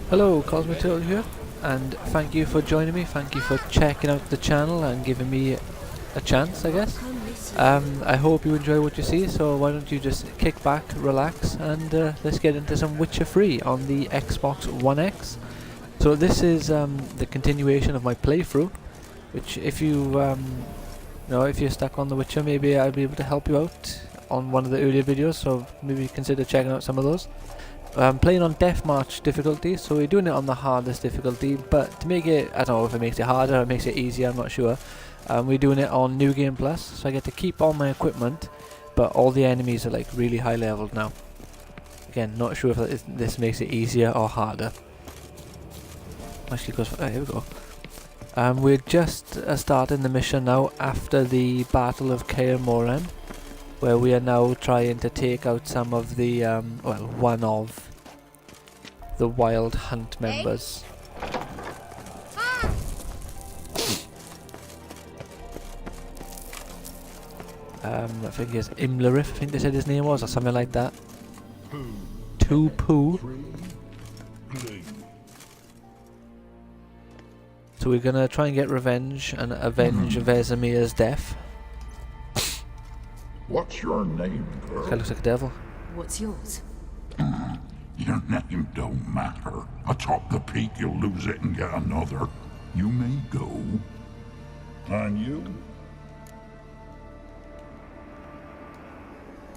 Hello, Cosmic Turtle here, and thank you for joining me. Thank you for checking out the channel and giving me a chance, I guess. I hope you enjoy what you see, so why don't you just kick back, relax, and let's get into some Witcher 3 on the Xbox One X. So this is the continuation of my playthrough, which if if you're stuck on The Witcher, maybe I'll be able to help you out on one of the earlier videos, so maybe consider checking out some of those. I'm playing on Deathmatch difficulty, so we're doing it on the hardest difficulty, but to make it, I don't know if it makes it harder or it makes it easier, I'm not sure. We're doing it on New Game Plus, so I get to keep all my equipment, but all the enemies are like really high leveled now. Again, not sure if this makes it easier or harder. Actually goes for, here we go. We're just starting the mission now after the Battle of Kaer Morhen, where we are now trying to take out some of the, one of the Wild Hunt members. I think it's Imlerith, I think they said his name was, or something like that. Poo. So we're gonna try and get revenge and avenge Vesemir's death. What's your name, girl? Guy looks like a devil. What's yours? Your name don't matter. Atop the peak, you'll lose it and get another. You may go. And you?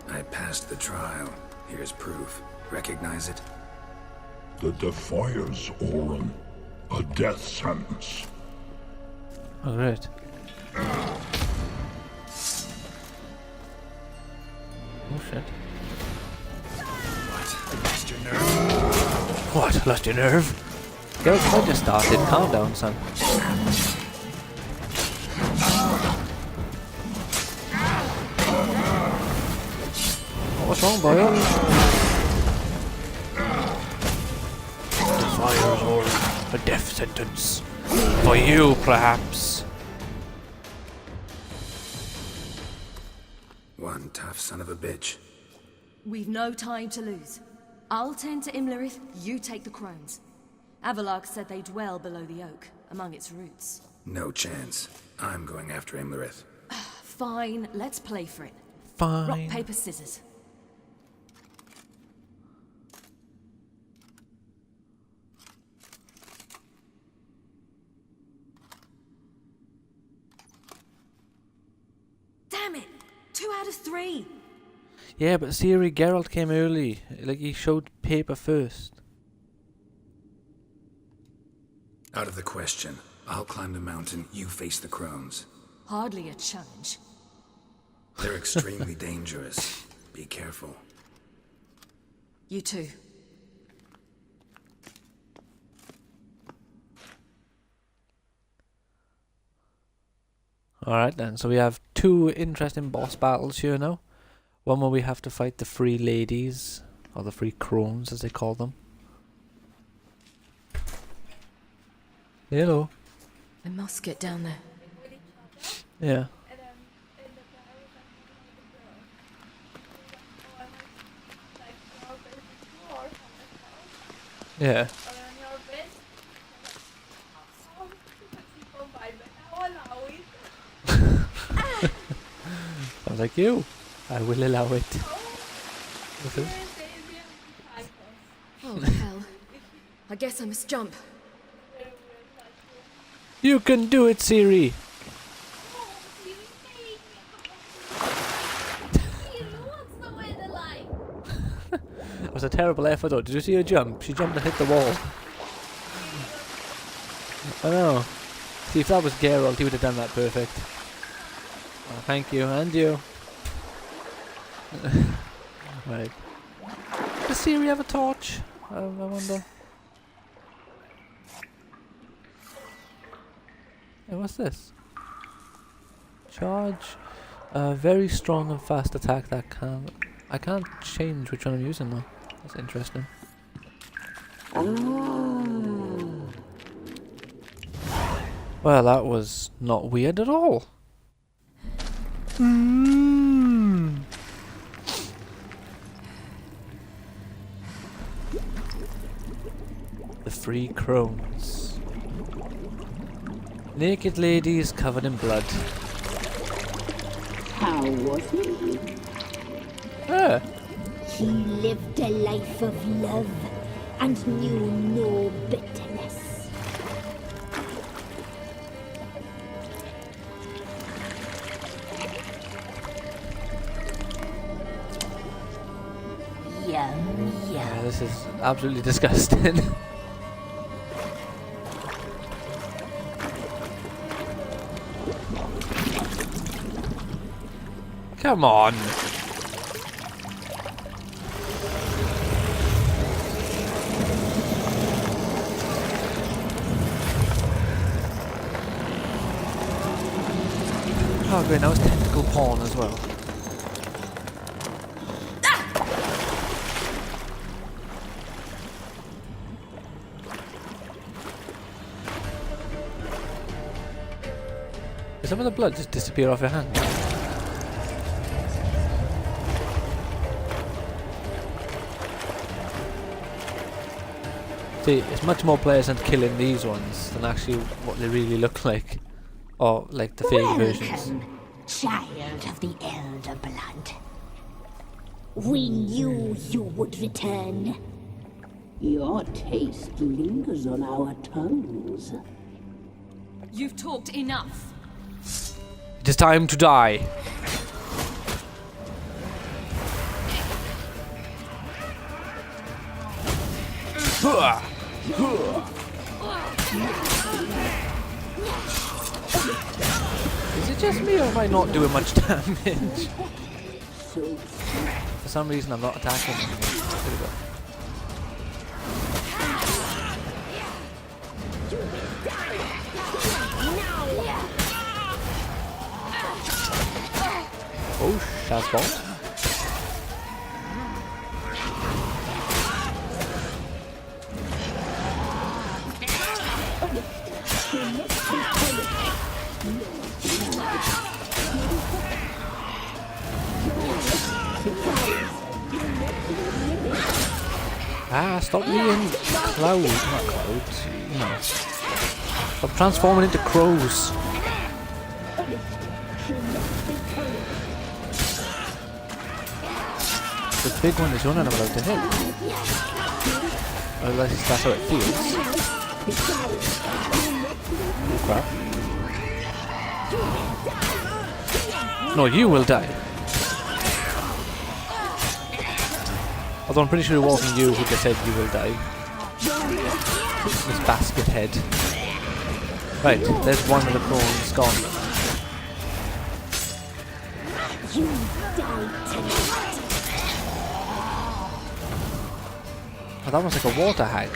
I passed the trial. Here's proof. Recognize it? The Defier's Orin. A death sentence. Oh, great. Oh shit. What? Lost your nerve? What? Lost your nerve? Go, I just started. Calm down, son. What's wrong, boy? The fire's over. A death sentence. For you, perhaps. One tough son of a bitch. We've no time to lose. I'll tend to Imlerith, you take the crones. Avalok said they dwell below the oak, among its roots. No chance. I'm going after Imlerith. Fine, let's play for it. Fine. Rock, paper, scissors. Damn it! 2 out of 3! Yeah, but Ciri, Geralt came early. Like, he showed paper first. Out of the question. I'll climb the mountain, you face the crones. Hardly a challenge. They're extremely dangerous. Be careful. You too. Alright then, so we have 2 interesting boss battles here now. One where we have to fight the 3 ladies, or the 3 crones as they call them. Hello. I must get down there. Yeah. Yeah. I was like, you. I will allow it. What's this? Oh hell. I guess I must jump. You can do it, Ciri. That was a terrible effort though. Did you see her jump? She jumped and hit the wall. I know. See, if that was Geralt, he would have done that perfect. Oh, thank you, and you. Right. Does Ciri have a torch? I wonder. Hey, what's this? Charge. Very strong and fast attack that can... I can't change which one I'm using though. That's interesting. Well, that was not weird at all. The free crones. Naked ladies covered in blood. How was he? Ah, He lived a life of love and knew no bitterness. Yum, yeah, yum. this is absolutely disgusting. Come on. Oh great, now it's tentacle porn as well. Did some of the blood just disappear off your hand? See, it's much more pleasant killing these ones than actually what they really look like. Or like the fake versions. Welcome, child of the Elder Blood. We knew you would return. Your taste lingers on our tongues. You've talked enough. It is time to die. Is it just me or am I not doing much damage? For some reason I'm not attacking them. There we go. Oh, Shazbot. Ah, stop being clouds, not clouds, no. Stop transforming into crows. The big one is the one I'm allowed to hit. Or at least that's how it feels. Oh, crap. No, you will die. Although I'm pretty sure it wasn't you who just said you will die. This basket head. Right, there's one of the crones gone. You died tonight. Oh, that one's like a water hag.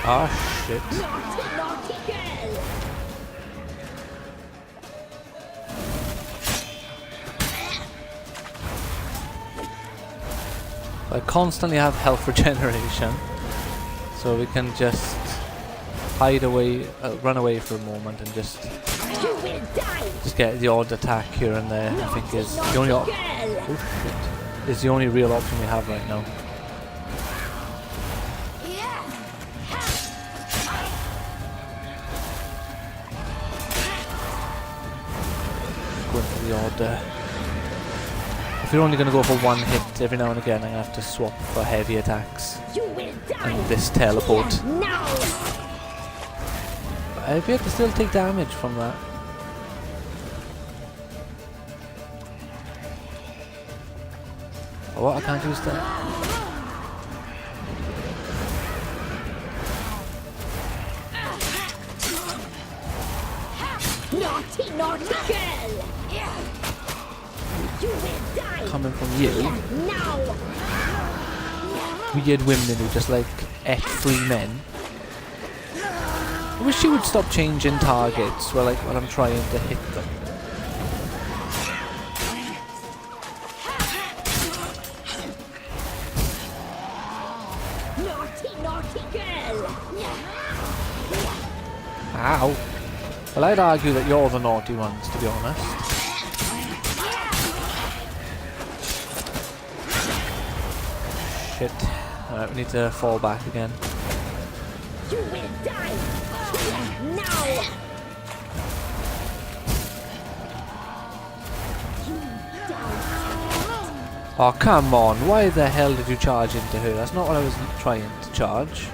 Ah, shit. I constantly have health regeneration, so we can just hide away, run away for a moment and just get the odd attack here and there. I think is the only is the only real option we have right now. Going for the odd. If you're only going to go for one hit every now and again, I'm going to have to swap for heavy attacks. And this teleport. But I'd be able to still take damage from that. Oh, what? I can't use that. Naughty, naughty girl! You will die! Coming from you. Now! Weird women who just like ate free men. I wish she would stop changing targets when I'm trying to hit them. Ow. Well, I'd argue that you're the naughty ones, to be honest. Shit. Alright, we need to fall back again. You will die! Now! Oh, come on. Why the hell did you charge into her? That's not what I was trying to charge.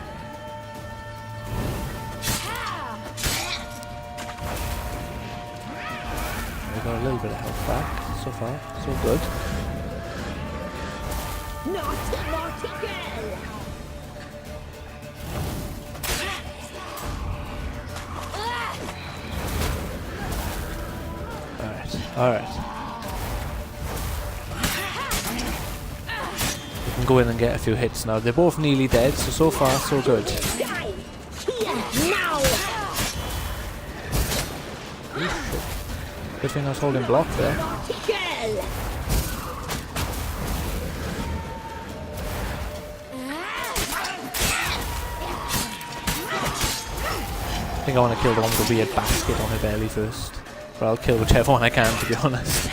We got a little bit of health back. So far, so good. Naughty girl! Alright, alright. We can go in and get a few hits now. They're both nearly dead, so far so good. Die! Here, now! Good thing I was holding block there. Naughty girl! I think I want to kill the one with the weird basket on her belly first. But I'll kill whichever one I can, to be honest.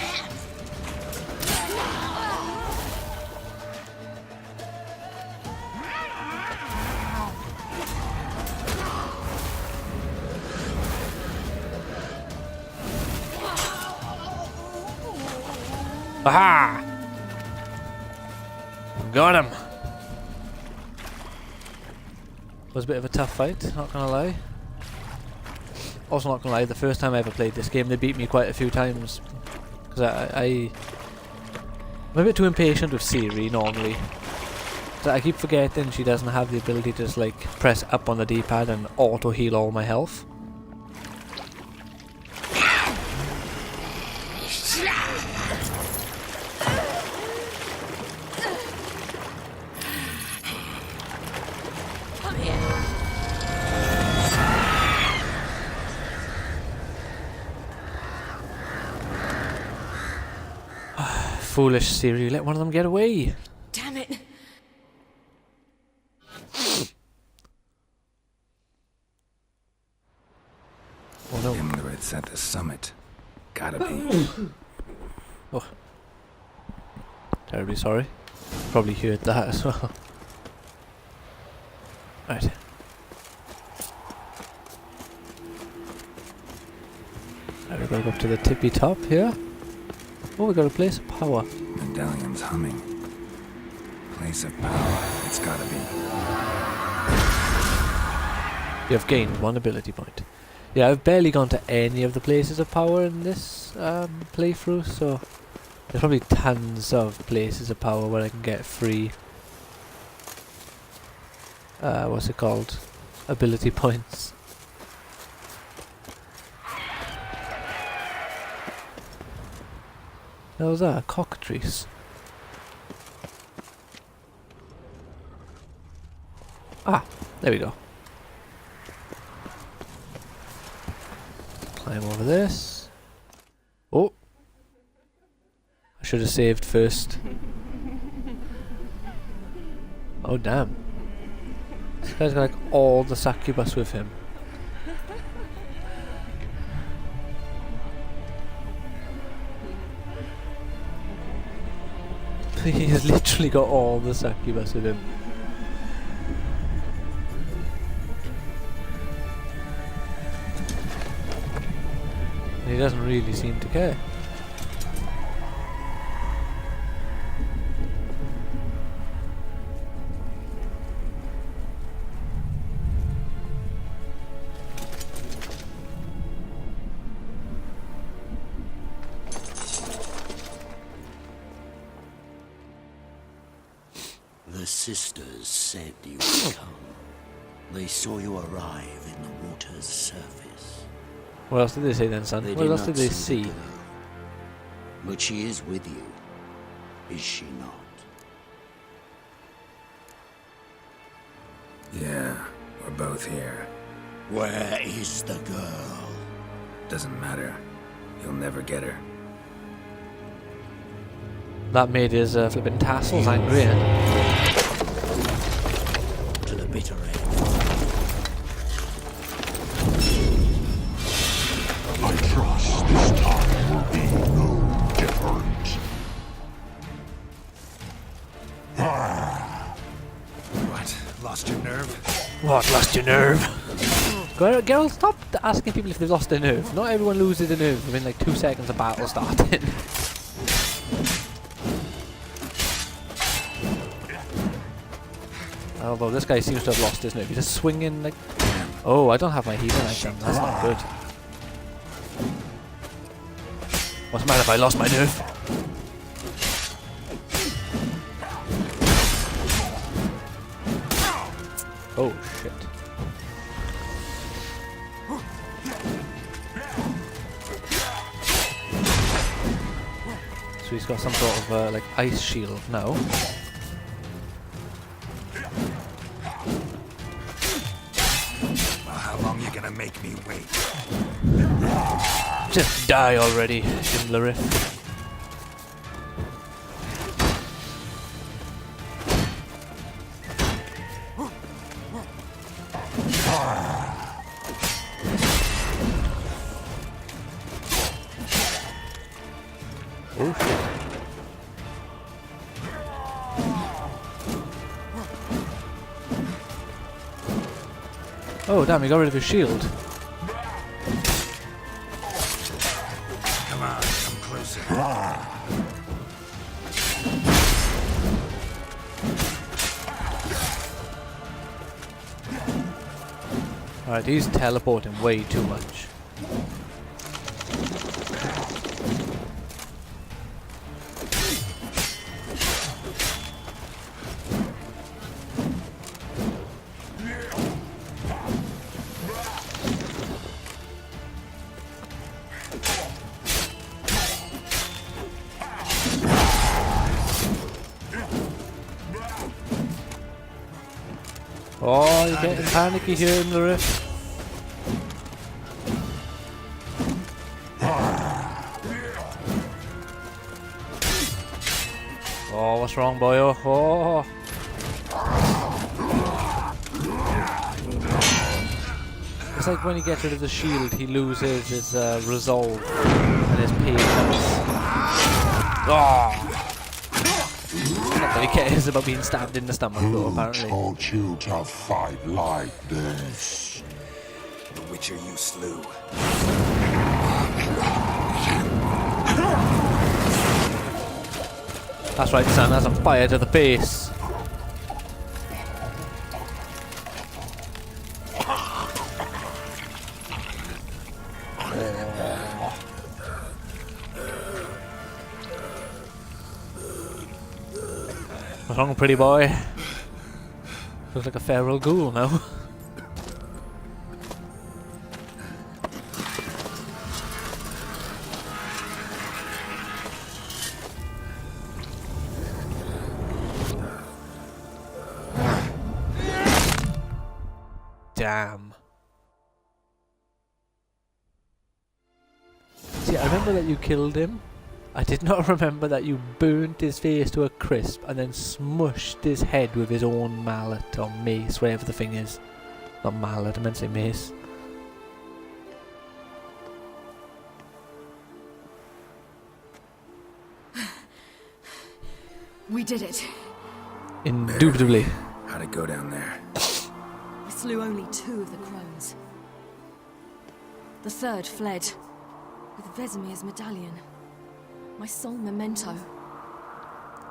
Aha! Got him! Was a bit of a tough fight, not gonna lie. Also not gonna lie, the first time I ever played this game they beat me quite a few times. Because I'm a bit too impatient with Siri normally. So I keep forgetting she doesn't have the ability to just like press up on the D-pad and auto heal all my health. Foolish Siri, let one of them get away. Damn it! Oh no. Imlith's at the summit. Gotta be. Oh. Terribly sorry. Probably heard that as well. Right. Now we've got to go up to the tippy top here. Oh, we got a place of power. Medallion's humming. Place of power. It's gotta be. You have gained one ability point. Yeah, I've barely gone to any of the places of power in this playthrough, so there's probably tons of places of power where I can get free what's it called? Ability points. What was that? A cockatrice. Ah, there we go. Climb over this. Oh! I should have saved first. Oh damn. This guy's got like all the succubus with him. He has literally got all the succubus with him. And he doesn't really seem to care. The sisters said you would come. They saw you arrive in the water's surface. What else did they say then, son? They What else not did they see see? the girl. But she is with you, is she not? Yeah, we're both here. Where is the girl? Doesn't matter. You'll never get her. That made his flipping tassels angry. Eh? To the bitter end. be no different. What? Lost your nerve? What, lost your nerve? Girl, stop asking people if they've lost their nerve. Not everyone loses their nerve within like 2 seconds of battle starting. Although this guy seems to have lost his nerve. He's just swinging like... Oh, I don't have my healing item. That's not good. What's the matter if I lost my nerve? Oh, shit. So he's got some sort of like ice shield now. Well, how long you gonna make me wait? Just die already, Imlerith. Oh shit. Oh damn, he got rid of his shield. Come on, come closer. Alright, he's teleporting way too much. Oh, you're getting panicky here, Imlerith. Oh, what's wrong, boyo? Oh. It's like when he gets rid of the shield, he loses his resolve and his patience. Oh. Not that he cares about being stabbed in the stomach, though, apparently. Taught you to fight like this? The Witcher you slew. That's right, son, that's on fire to the base. What's wrong, pretty boy? Looks like a feral ghoul now. Damn. See, I remember that you killed him. I did not remember that you burnt his face to a crisp and then smushed his head with his own mallet or mace, whatever the thing is. Not mallet, I meant to say mace. We did it. Indubitably. How'd it go down there? We slew only 2 of the crones. The 3rd fled with Vesemir's medallion. My sole memento.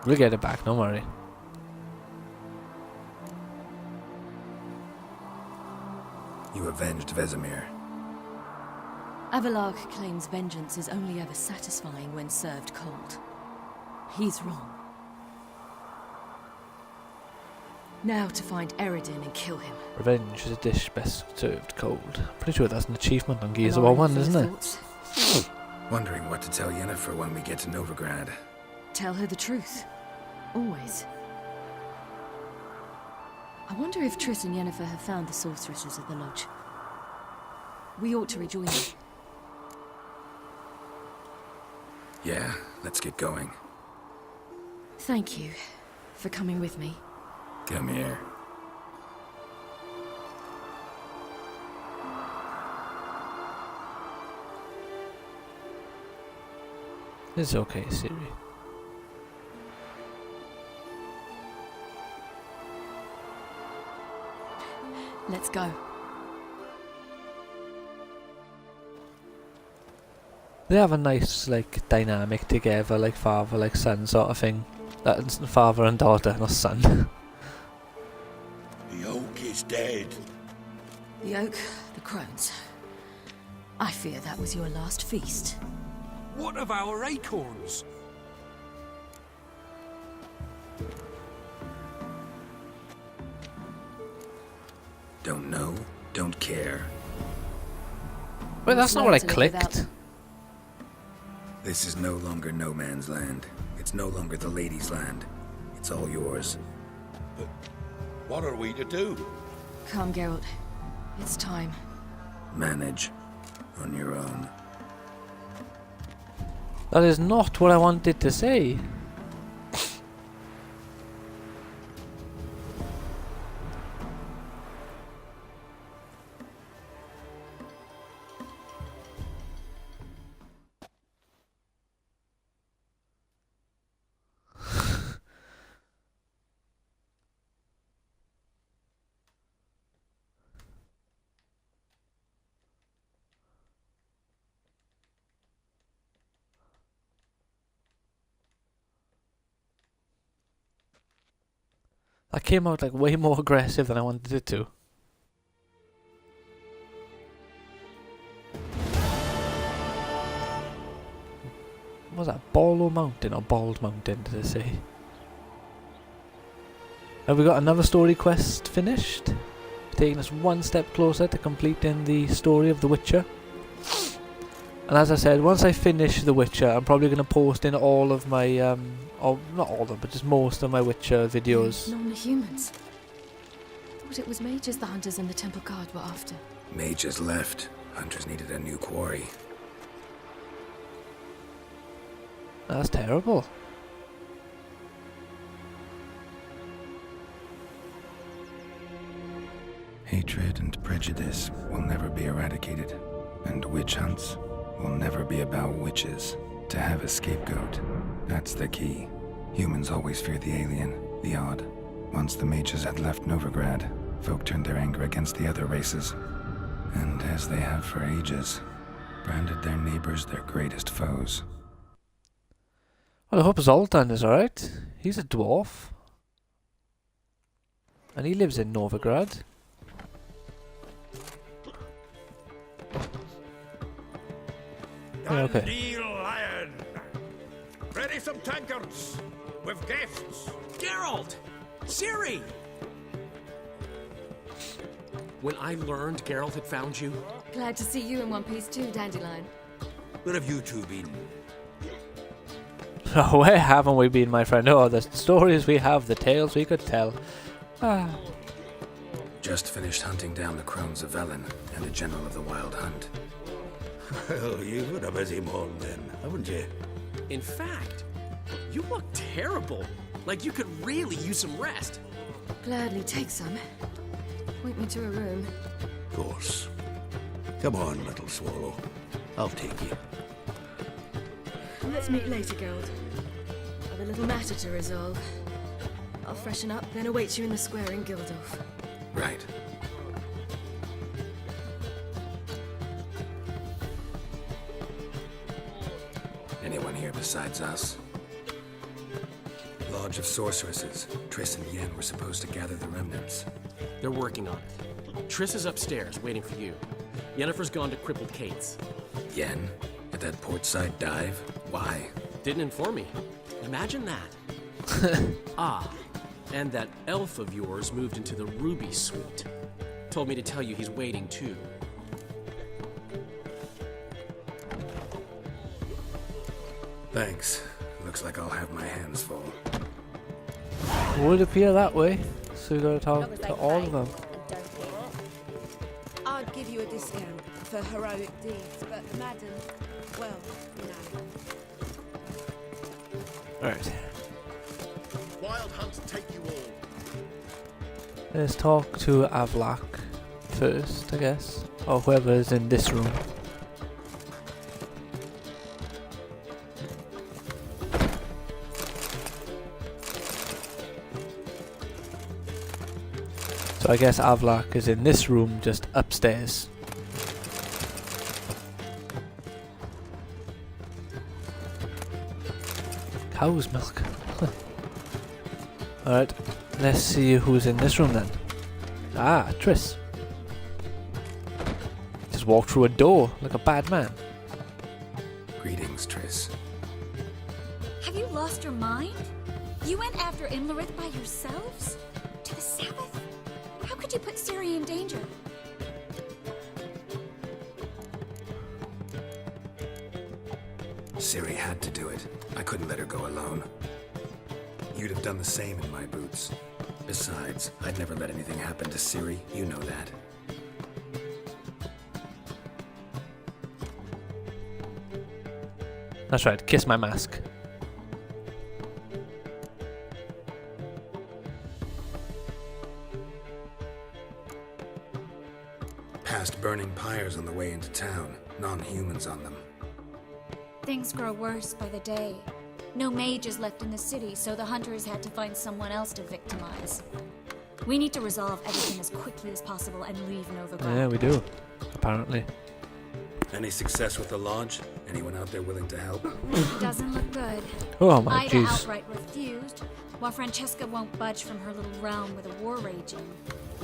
We'll get it back, don't worry. You avenged Vesemir. Avalark claims vengeance is only ever satisfying when served cold. He's wrong. Now to find Eredin and kill him. Revenge is a dish best served cold. Pretty sure that's an achievement on Gears of War 1, isn't it? Wondering what to tell Yennefer when we get to Novigrad. Tell her the truth. Always. I wonder if Triss and Yennefer have found the sorceresses of the Lodge. We ought to rejoin them. Yeah, let's get going. Thank you for coming with me. Come here. It's okay, Siri. Let's go. They have a nice, like, dynamic together, like father, like son sort of thing. That's father and daughter, not son. The oak is dead. The oak, the crones. I fear that was your last feast. What of our acorns? Don't know, don't care. Wait, that's not what I Learn to live without- clicked. This is no longer no man's land. It's no longer the lady's land. It's all yours. What are we to do? Come, Geralt. It's time. Manage on your own. That is not what I wanted to say. That came out like way more aggressive than I wanted it to. What was that Bolo Mountain or Bald Mountain, did it say? Have we got another story quest finished? Taking us one step closer to completing the story of The Witcher. And as I said, once I finish The Witcher, I'm probably going to post in all of my, or not all of them, but just most of my Witcher videos. Non-humans. Thought it was mages the hunters and the temple guard were after. Mages left. Hunters needed a new quarry. That's terrible. Hatred and prejudice will never be eradicated, and witch hunts will never be about witches. To have a scapegoat, that's the key. Humans always fear the alien, the odd. Once the mages had left Novigrad, folk turned their anger against the other races. And as they have for ages, branded their neighbors their greatest foes. Well, I hope Zoltan is alright. He's a dwarf. And he lives in Novigrad. Yeah, okay. Dundee Lion! Ready some tankards! With guests! Geralt! Ciri! When I learned Geralt had found you, Glad to see you in one piece too, Dandelion. Where have you two been? Oh, where haven't we been, my friend? Oh, the stories we have, the tales we could tell. Ah. Just finished hunting down the crones of Velen and a general of the Wild Hunt. Well, you've had a busy morning then, haven't you? in fact, you look terrible. Like you could really use some rest. Gladly take some. Point me to a room. Of course. Come on, little swallow. I'll take you. Let's meet later, Geralt. I've a little matter to resolve. I'll freshen up, then await you in the square in Gildorf. Right. Anyone here besides us? Lodge of Sorceresses. Triss and Yen were supposed to gather the remnants. They're working on it. Triss is upstairs, waiting for you. Yennefer's gone to crippled Kate's. Yen? At that portside dive? Why? Didn't inform me. Imagine that. Ah, and that elf of yours moved into the Ruby Suite. Told me to tell you he's waiting too. Thanks. Looks like I'll have my hands full. Would appear that way. So we gotta talk to all of them. I'd give you a discount for heroic deeds, but madam, well, you know. Alright. Wild hunts take you all. Let's talk to Avlak first, I guess. Or whoever is in this room. So I guess Avlok is in this room just upstairs. Cow's milk. Alright, let's see who's in this room then. Ah, Triss. Just walked through a door like a bad man. Greetings, Triss. Have you lost your mind? You went after Imlerith by yourselves? To the Sabbath? How could you put Ciri in danger? Ciri had to do it. I couldn't let her go alone. You'd have done the same in my boots. Besides, I'd never let anything happen to Ciri. You know that. That's right, kiss my mask. Past burning pyres on the way into town. Non-humans on them. Things grow worse by the day. No mages left in the city, so the hunters had to find someone else to victimize. We need to resolve everything as quickly as possible and leave Novigrad. Yeah, we do. Apparently. Any success with the lodge? Anyone out there willing to help? Doesn't look good. Oh my Ida jeez. outright refused, while Francesca won't budge from her little realm with a war raging.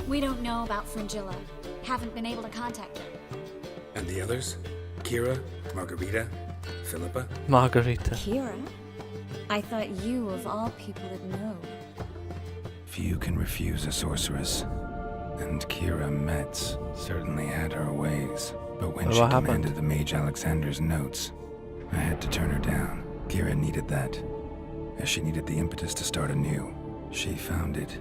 We don't know about Fringilla. Haven't been able to contact her. And the others? Kira? Margarita? Philippa? Margarita. Kira? I thought you, of all people, would know. Few can refuse a sorceress. And Kira Metz certainly had her ways. But when What she happened? commanded the mage Alexander's notes, I had to turn her down. Kira needed that, as she needed the impetus to start anew. She found it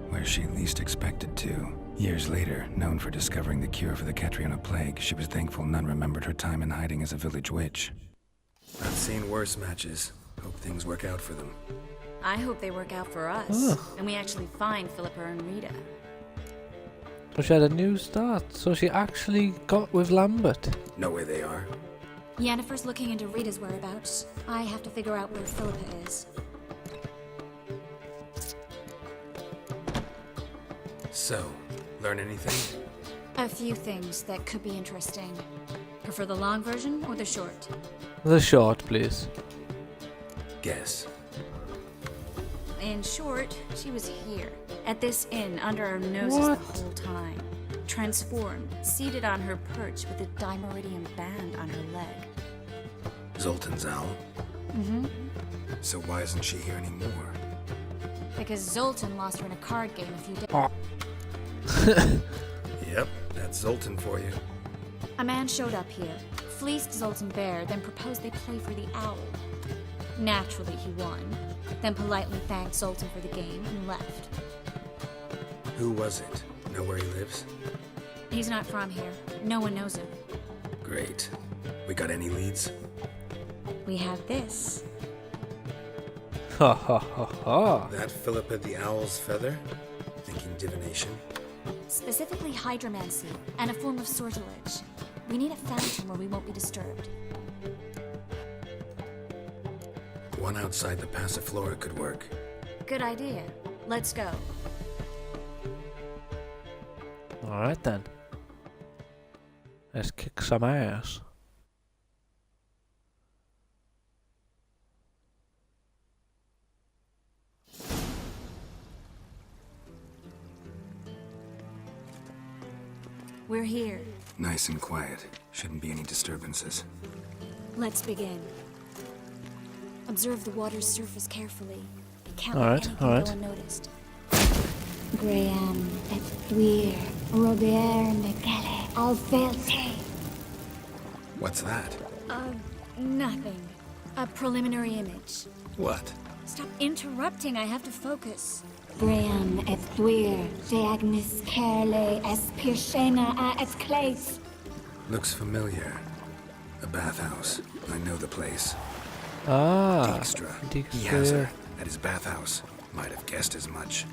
where she least expected to. Years later, known for discovering the cure for the Catriona plague, she was thankful none remembered her time in hiding as a village witch. I've seen worse matches. Hope things work out for them. I hope they work out for us, Ugh. and we actually find Philippa and Rita. So she had a new start. So she actually got with Lambert. Know where they are? Yennefer's looking into Rita's whereabouts. I have to figure out where Philippa is. So, learn anything? A few things that could be interesting. Prefer the long version or the short? The short, please. Guess. In short, she was here, at this inn, under our noses What? the whole time. Transformed, seated on her perch with a dimeridium band on her leg. Zoltan's owl? Mm-hmm. So why isn't she here anymore? Because Zoltan lost her in a card game a few days. Oh. Yep, that's Zoltan for you. A man showed up here, fleeced Zoltan bare, then proposed they play for the owl. Naturally, he won, then politely thanked Zoltan for the game and left. Who was it? Know where he lives? He's not from here. No one knows him. Great. We got any leads? We have this. Ha ha ha ha. That Philippa the Owl's feather? Thinking divination? Specifically hydromancy, and a form of sortilege. We need a fountain where we won't be disturbed. One outside the Passiflora could work. Good idea. Let's go. Alright then. Let's kick some ass. We're here. Nice and quiet. Shouldn't be any disturbances. Let's begin. Observe the water's surface carefully. Can't Alright, let anything alright. go unnoticed. Graham, et thuir, Robert Megale, Alfelte. What's that? Nothing. A preliminary image. What? Stop interrupting, I have to focus. Graham, et thuir, de agnis kerle, es pirshena a et clays. Looks familiar. A bathhouse. I know the place. Ah. Dijkstra. Dijkstra. He has her at his bathhouse. Might have guessed as much.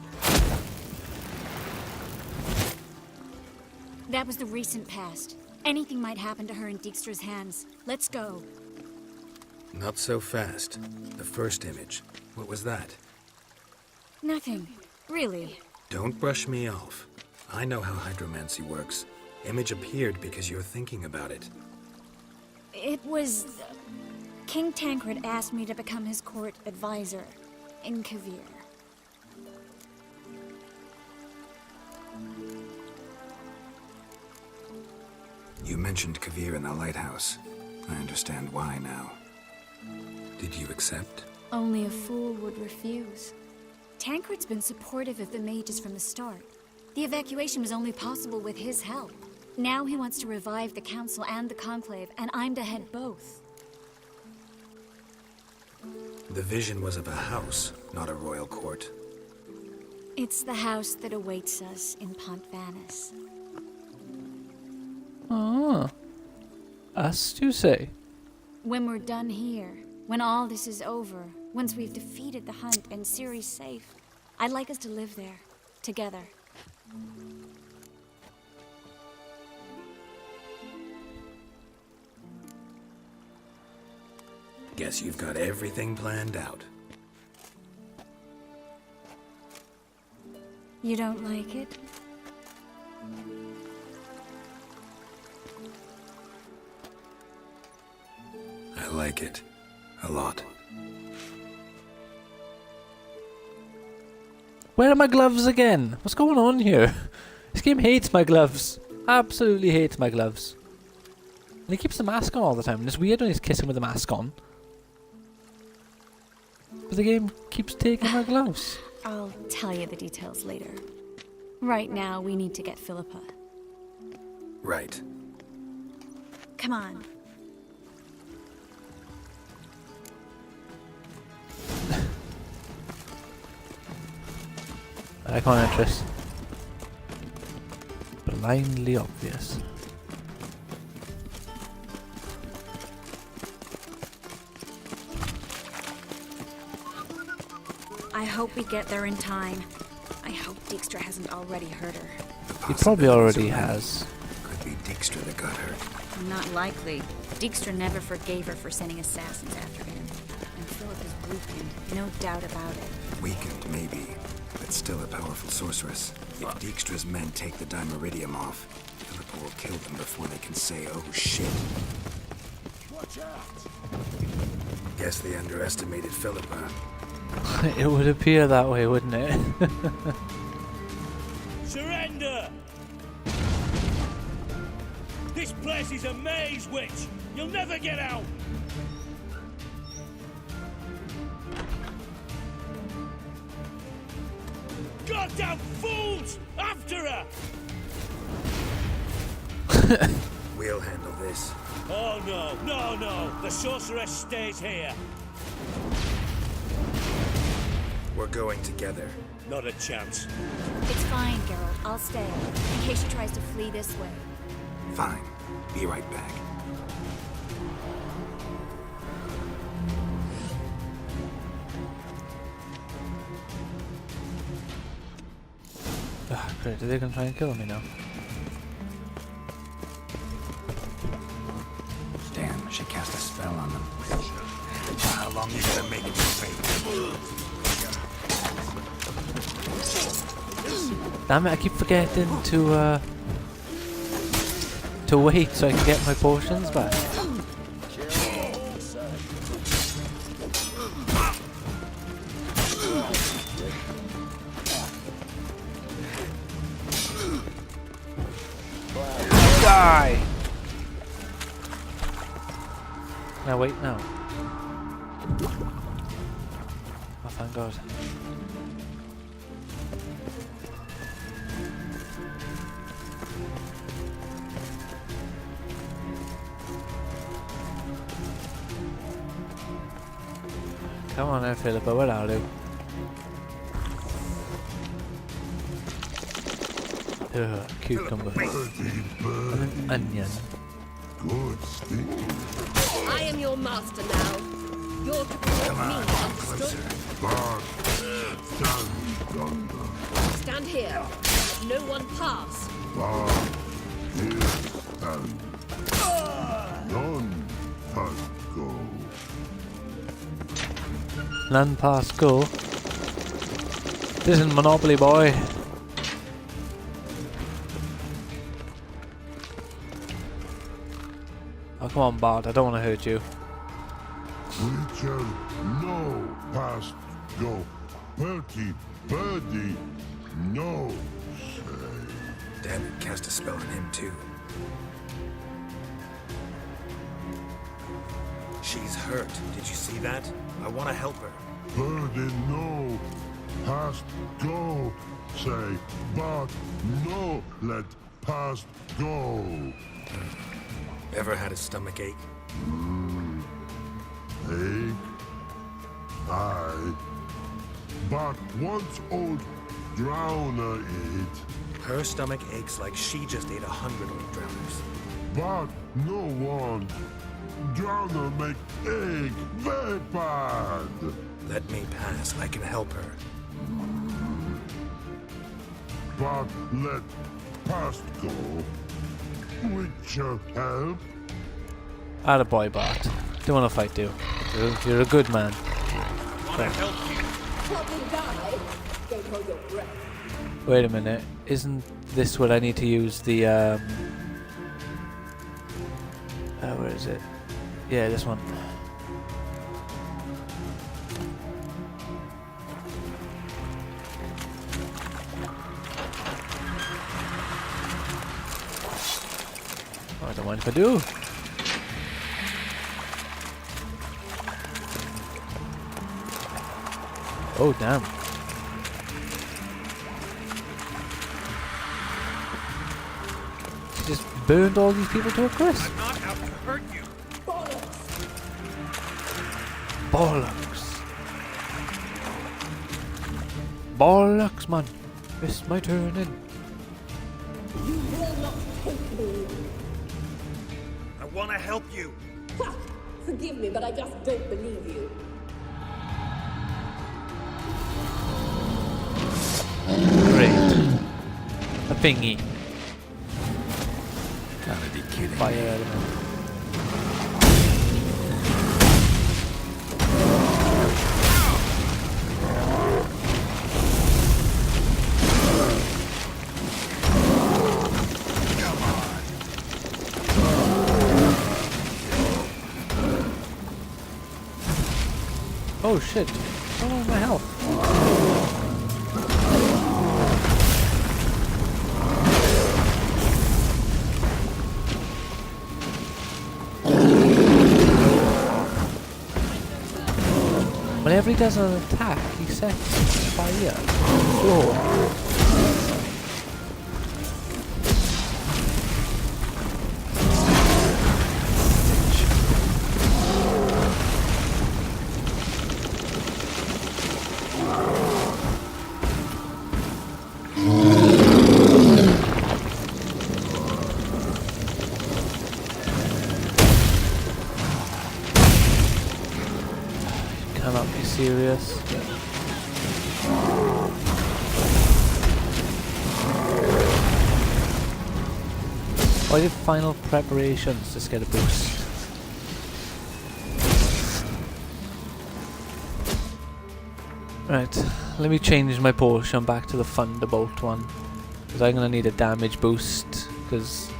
That was the recent past. Anything might happen to her in Dijkstra's hands. Let's go. Not so fast. The first image. What was that? Nothing. Really. Don't brush me off. I know how hydromancy works. Image appeared because you're thinking about it. It was... King Tancred asked me to become his court advisor in Kavir. You mentioned Kavir in the lighthouse. I understand why now. Did you accept? Only a fool would refuse. Tancred's been supportive of the mages from the start. The evacuation was only possible with his help. Now he wants to revive the Council and the Conclave, and I'm to head both. The vision was of a house, not a royal court. It's the house that awaits us in Pont Vanis. Ah. As you say. When we're done here, when all this is over, once we've defeated the hunt and Ciri's safe, I'd like us to live there, together. Guess you've got everything planned out. You don't like it? I like it. A lot. Where are my gloves again? What's going on here? This game hates my gloves. Absolutely hates my gloves. And he keeps the mask on all the time. And it's weird when he's kissing with the mask on. But the game keeps taking my gloves. I'll tell you the details later. Right now, we need to get Philippa. Right. Come on. Iconotress. Blindly obvious. I hope we get there in time. I hope Dijkstra hasn't already hurt her. He probably already has. Could be Dijkstra that got hurt. Not likely. Dijkstra never forgave her for sending assassins after him. And Philip is weakened, no doubt about it. Weakened, maybe, but still a powerful sorceress. If Dijkstra's men take the Dimeridium off, Philippa will kill them before they can say, oh shit. Watch out! Guess they underestimated Philippa. It would appear that way, wouldn't it? Surrender! This place is a maze, witch! You'll never get out! Goddamn fools! After her! We'll handle this. Oh no, no, no! The sorceress stays here! We're going together. Not a chance. It's fine, Geralt. I'll stay, in case she tries to flee this way. Fine. Be right back. Ah, great. Are they gonna try and kill me now? Damn, she cast a spell on them. How long you gonna make it safe? Damn it! I keep forgetting to wait so I can get my potions back. Die! Now wait now. Oh thank God. Come on now, Philippa, what are you? Ugh, cucumber. And an onion. Good stick. I am your master now. You're to promote me, understood? Bad. Stand thunder. Stand here. Let no one pass. Bad. Here stand. None pass go. None pass go. This isn't Monopoly, boy. Oh, come on, Bart. I don't want to hurt you. Witcher, no, past go. Perky, birdie, no, say. Damn it, cast a spell on him too. She's hurt. Did you see that? I want to help her. Birdie, no, past go, say. But no, let past go. Ever had a stomach ache? Ache? Aye. But once old Drowner ate. Her stomach aches like she just ate 100 old drowners. But no one. Drowner make ache very bad. Let me pass. I can help her. But let past go. Witcher help. Attaboy, Bart. Don't want to fight you. You're a good man. Want to help you? Probably die. Don't hold your breath. Wait a minute. Isn't this what I need to use the where is it? Yeah, this one. Oh, I don't mind if I do. Oh, damn. She just burned all these people to a crisp. I'm not out to hurt you. Bollocks. Bollocks, man. It's my turn in. You will not take me. I want to help you. Ha! Forgive me, but I just don't believe you. Great. A thingy. Gotta be kidding. Fire element. Oh shit. Oh, my health. Whenever he does an attack, he sets fire to the floor. Cannot be serious. I did final preparations to get a boost. Right, let me change my potion back to the Thunderbolt one. Because I'm going to need a damage boost. Because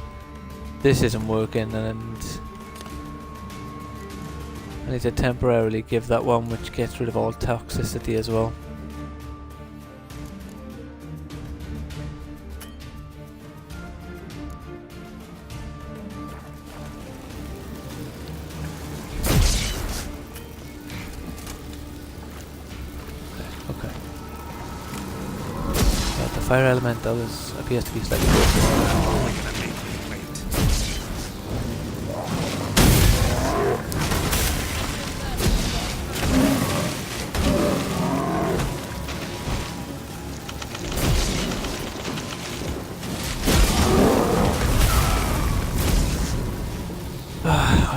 this isn't working and I need to temporarily give that one which gets rid of all toxicity as well. Okay. The fire elemental appears to be slightly closer.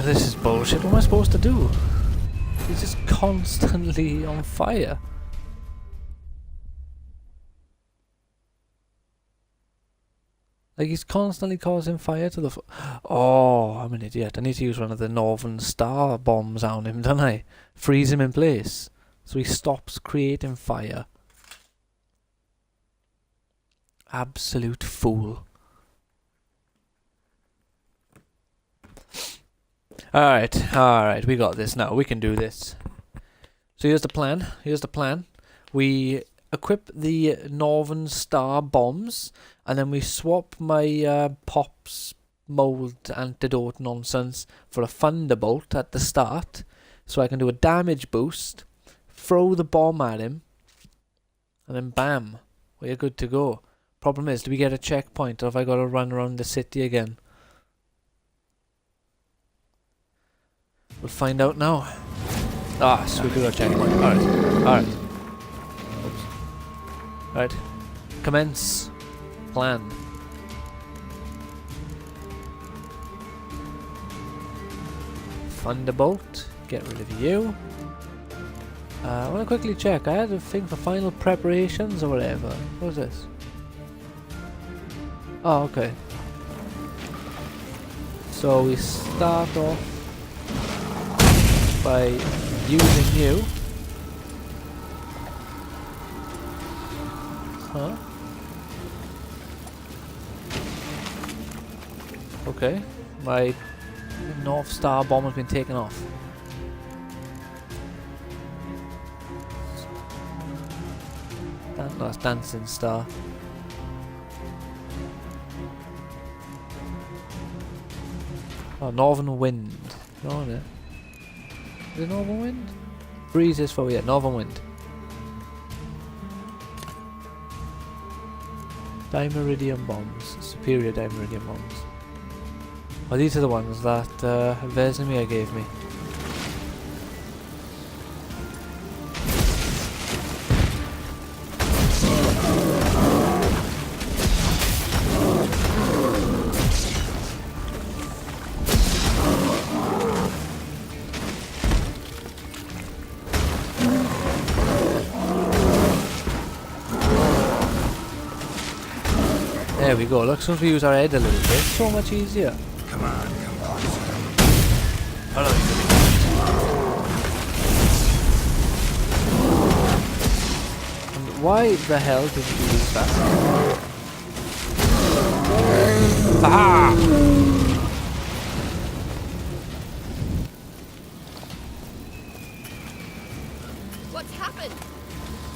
This is bullshit. What am I supposed to do? He's just constantly on fire. Like he's constantly causing fire to the oh, I'm an idiot. I need to use one of the Northern Star bombs on him, don't I? Freeze him in place so he stops creating fire. Absolute fool. Alright, we got this now. We can do this. So here's the plan. We equip the Northern Star bombs, and then we swap my Pops mold antidote nonsense for a Thunderbolt at the start, so I can do a damage boost, throw the bomb at him, and then bam, we're good to go. Problem is, do we get a checkpoint, or have I got to run around the city again? We'll find out now. Ah, so we got a checkpoint. Alright. Oops. Alright. Commence. Plan. Thunderbolt. Get rid of you. I want to quickly check. I had a thing for final preparations or whatever. What was this? Oh, okay. So we start off by using you. Huh? Okay. My North Star bomb has been taken off. That last dancing star. Oh, Northern Wind. Oh, no. Is it Northern Wind? Breeze is for, yeah, Northern Wind. Dimeridium bombs. Superior Dimeridium bombs. Oh, these are the ones that Vesemir gave me. There we go. Look, as soon as we use our head a little bit, so much easier. Come on. Hello. And why the hell did you use that? Aha! What's happened?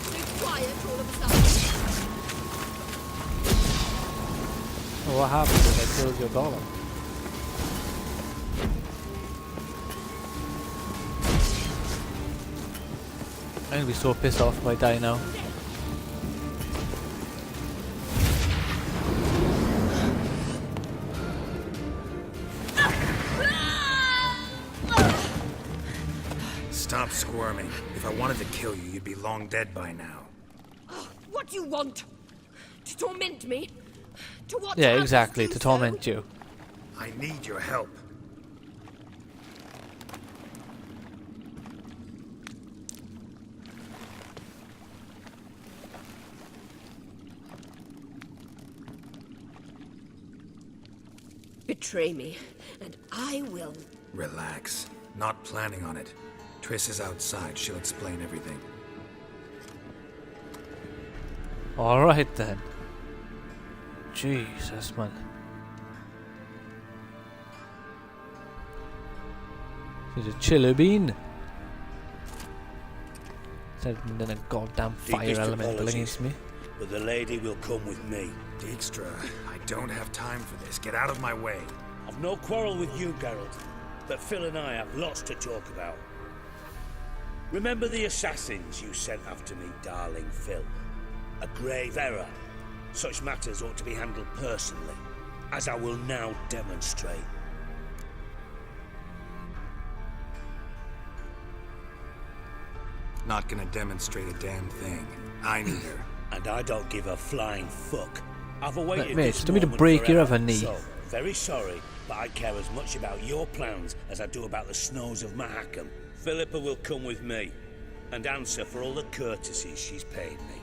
So quiet all of a sudden. Well, what happened if I killed your golem? I'm gonna be so pissed off if I die now. Stop squirming. If I wanted to kill you, you'd be long dead by now. What do you want? To torment me? To watch Yeah, others exactly, do to so? torment you. I need your help. Betray me, and I will. Relax. Not planning on it. Triss is outside. She'll explain everything. Alright then. Jesus, man. She's a chiller bean. Instead than a goddamn fire Deepest elemental apologies, against me. but the lady will come with me. Dijkstra, I don't have time for this. Get out of my way. I've no quarrel with you, Geralt, but Phil and I have lots to talk about. Remember the assassins you sent after me, darling Phil? A grave error. Such matters ought to be handled personally, as I will now demonstrate. Not gonna demonstrate a damn thing. I need her. And I don't give a flying fuck. I've awaited Mate, this don't mean to moment break your forever, other knee. So, very sorry, but I care as much about your plans as I do about the snows of Mahakam. Philippa will come with me, and answer for all the courtesies she's paid me.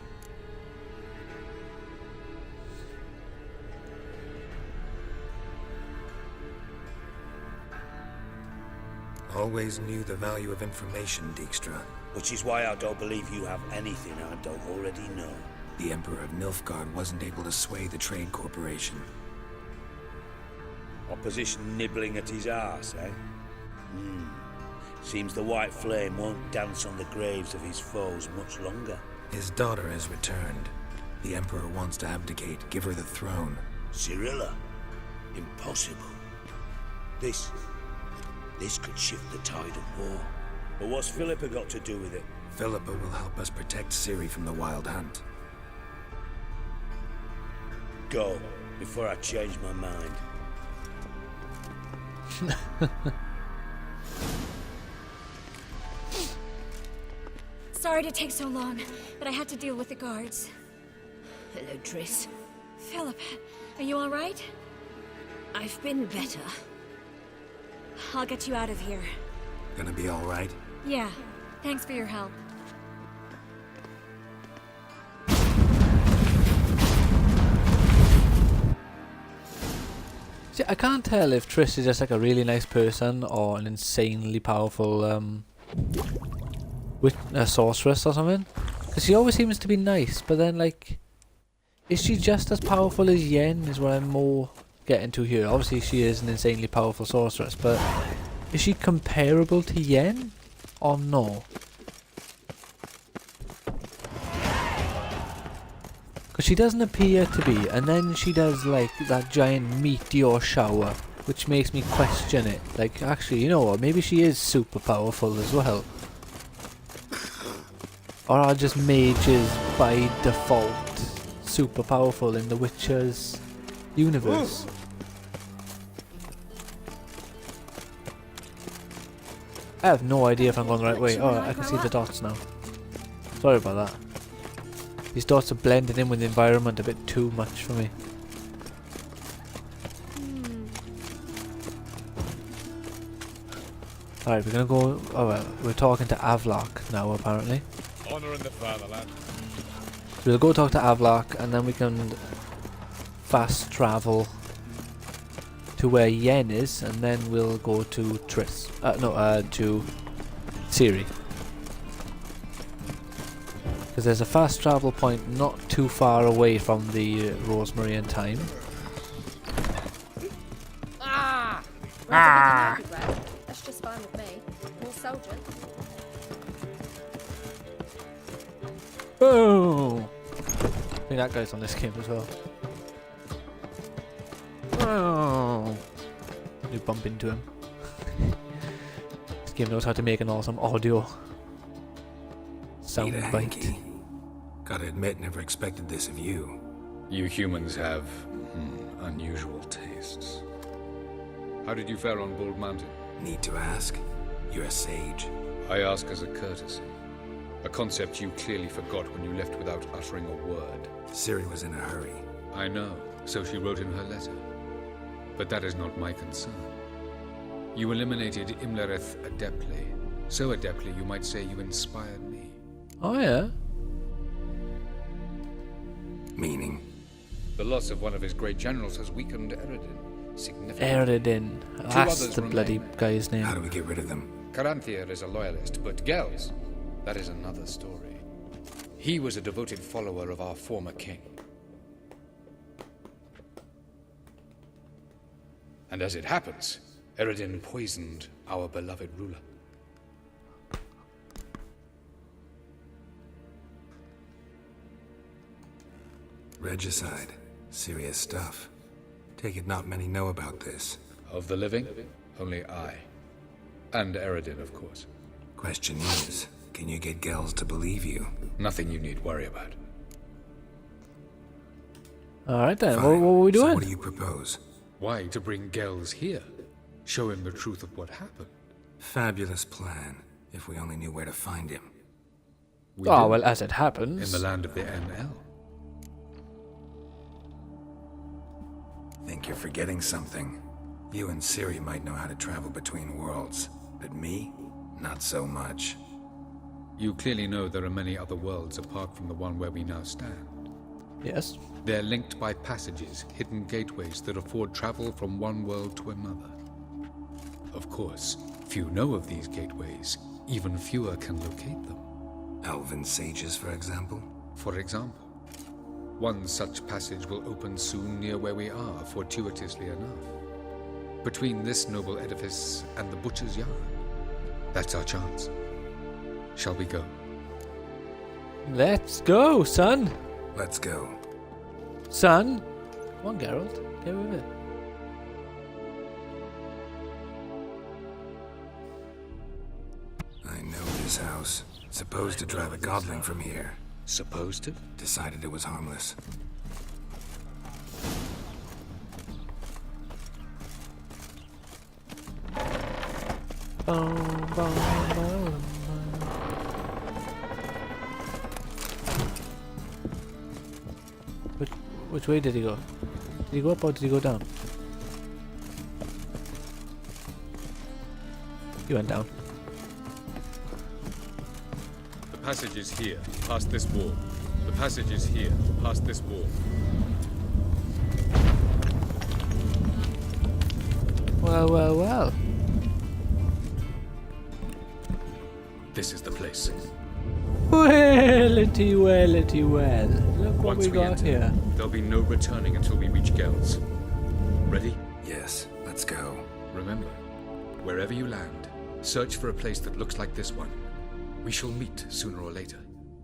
Always knew the value of information, Dijkstra. Which is why I don't believe you have anything I don't already know. The Emperor of Nilfgaard wasn't able to sway the Trade Corporation. Opposition nibbling at his arse, eh? Seems the white flame won't dance on the graves of his foes much longer. His daughter has returned. The Emperor wants to abdicate, give her the throne. Cyrilla? Impossible. This could shift the tide of war. But what's Philippa got to do with it? Philippa will help us protect Ciri from the Wild Hunt. Go, before I change my mind. Sorry to take so long, but I had to deal with the guards. Hello, Triss. Philip, are you all right? I've been better. I'll get you out of here. Gonna be all right? Yeah, thanks for your help. See, I can't tell if Triss is just like a really nice person or an insanely powerful sorceress or something. Because she always seems to be nice, but then like, is she just as powerful as Yen is what I'm more getting to here. Obviously she is an insanely powerful sorceress, but is she comparable to Yen or no? Because she doesn't appear to be, and then she does like that giant meteor shower, which makes me question it. Like, actually, you know what, maybe she is super powerful as well. Or are just mages by default super powerful in the Witcher's universe? I have no idea if I'm going the right way. Oh, I can see the dots now. Sorry about that. These dots are blending in with the environment a bit too much for me. Alright, we're gonna go... Oh well, we're talking to Avlok now apparently. Honor in the fatherland. So we'll go talk to Avlok and then we can fast travel to where Yen is, and then we'll go to Triss. To Ciri. Because there's a fast travel point not too far away from the Rosemary and Thyme. That's just fine with me. More soldiers. Oh! I think that guy's on this game as well. Oh! You bump into him. This game knows how to make an awesome audio sound bite. Gotta admit, never expected this of you. You humans have unusual tastes. How did you fare on Bald Mountain? Need to ask? You're a sage. I ask as a courtesy. A concept you clearly forgot when you left without uttering a word. Ciri was in a hurry. I know, so she wrote in her letter. But that is not my concern. You eliminated Imlerith adeptly. So adeptly you might say you inspired me. Oh yeah? Meaning? The loss of one of his great generals has weakened Eredin significantly. Eredin. That's the bloody guy's name. How do we get rid of them? Caranthir is a loyalist, but Gels, that is another story. He was a devoted follower of our former king. And as it happens, Eredin poisoned our beloved ruler. Regicide. Serious stuff. Take it not many know about this. Of the living, only I. And Eredin, of course. Question is, can you get Gels to believe you? Nothing you need worry about. Alright then, what were we doing? So what do you propose? Why, to bring Gels here. Show him the truth of what happened. Fabulous plan, if we only knew where to find him. Oh, well, as it happens. In the land of the NL. Think you're forgetting something. You and Ciri might know how to travel between worlds, but me? Not so much. You clearly know there are many other worlds apart from the one where we now stand. Yes. They're linked by passages, hidden gateways that afford travel from one world to another. Of course, few know of these gateways. Even fewer can locate them. Elven sages, for example? For example. One such passage will open soon near where we are, fortuitously enough. between this noble edifice and the butcher's yard. That's our chance. Shall we go? Let's go, son! Let's go. Son? Come on, Geralt. Get with it. I know this house. Supposed to drive a godling from here. Supposed to? Decided it was harmless. Boom, boom, boom. Which way did he go? Did he go up or did he go down? He went down. The passage is here, past this wall. The passage is here, past this wall. Well, well, well. This is the place. Well-itty, well-itty, well. Look what Once we got enter, here. There'll be no returning until we reach Gel's. Ready? Yes, let's go. Remember, wherever you land, search for a place that looks like this one. We shall meet sooner or later.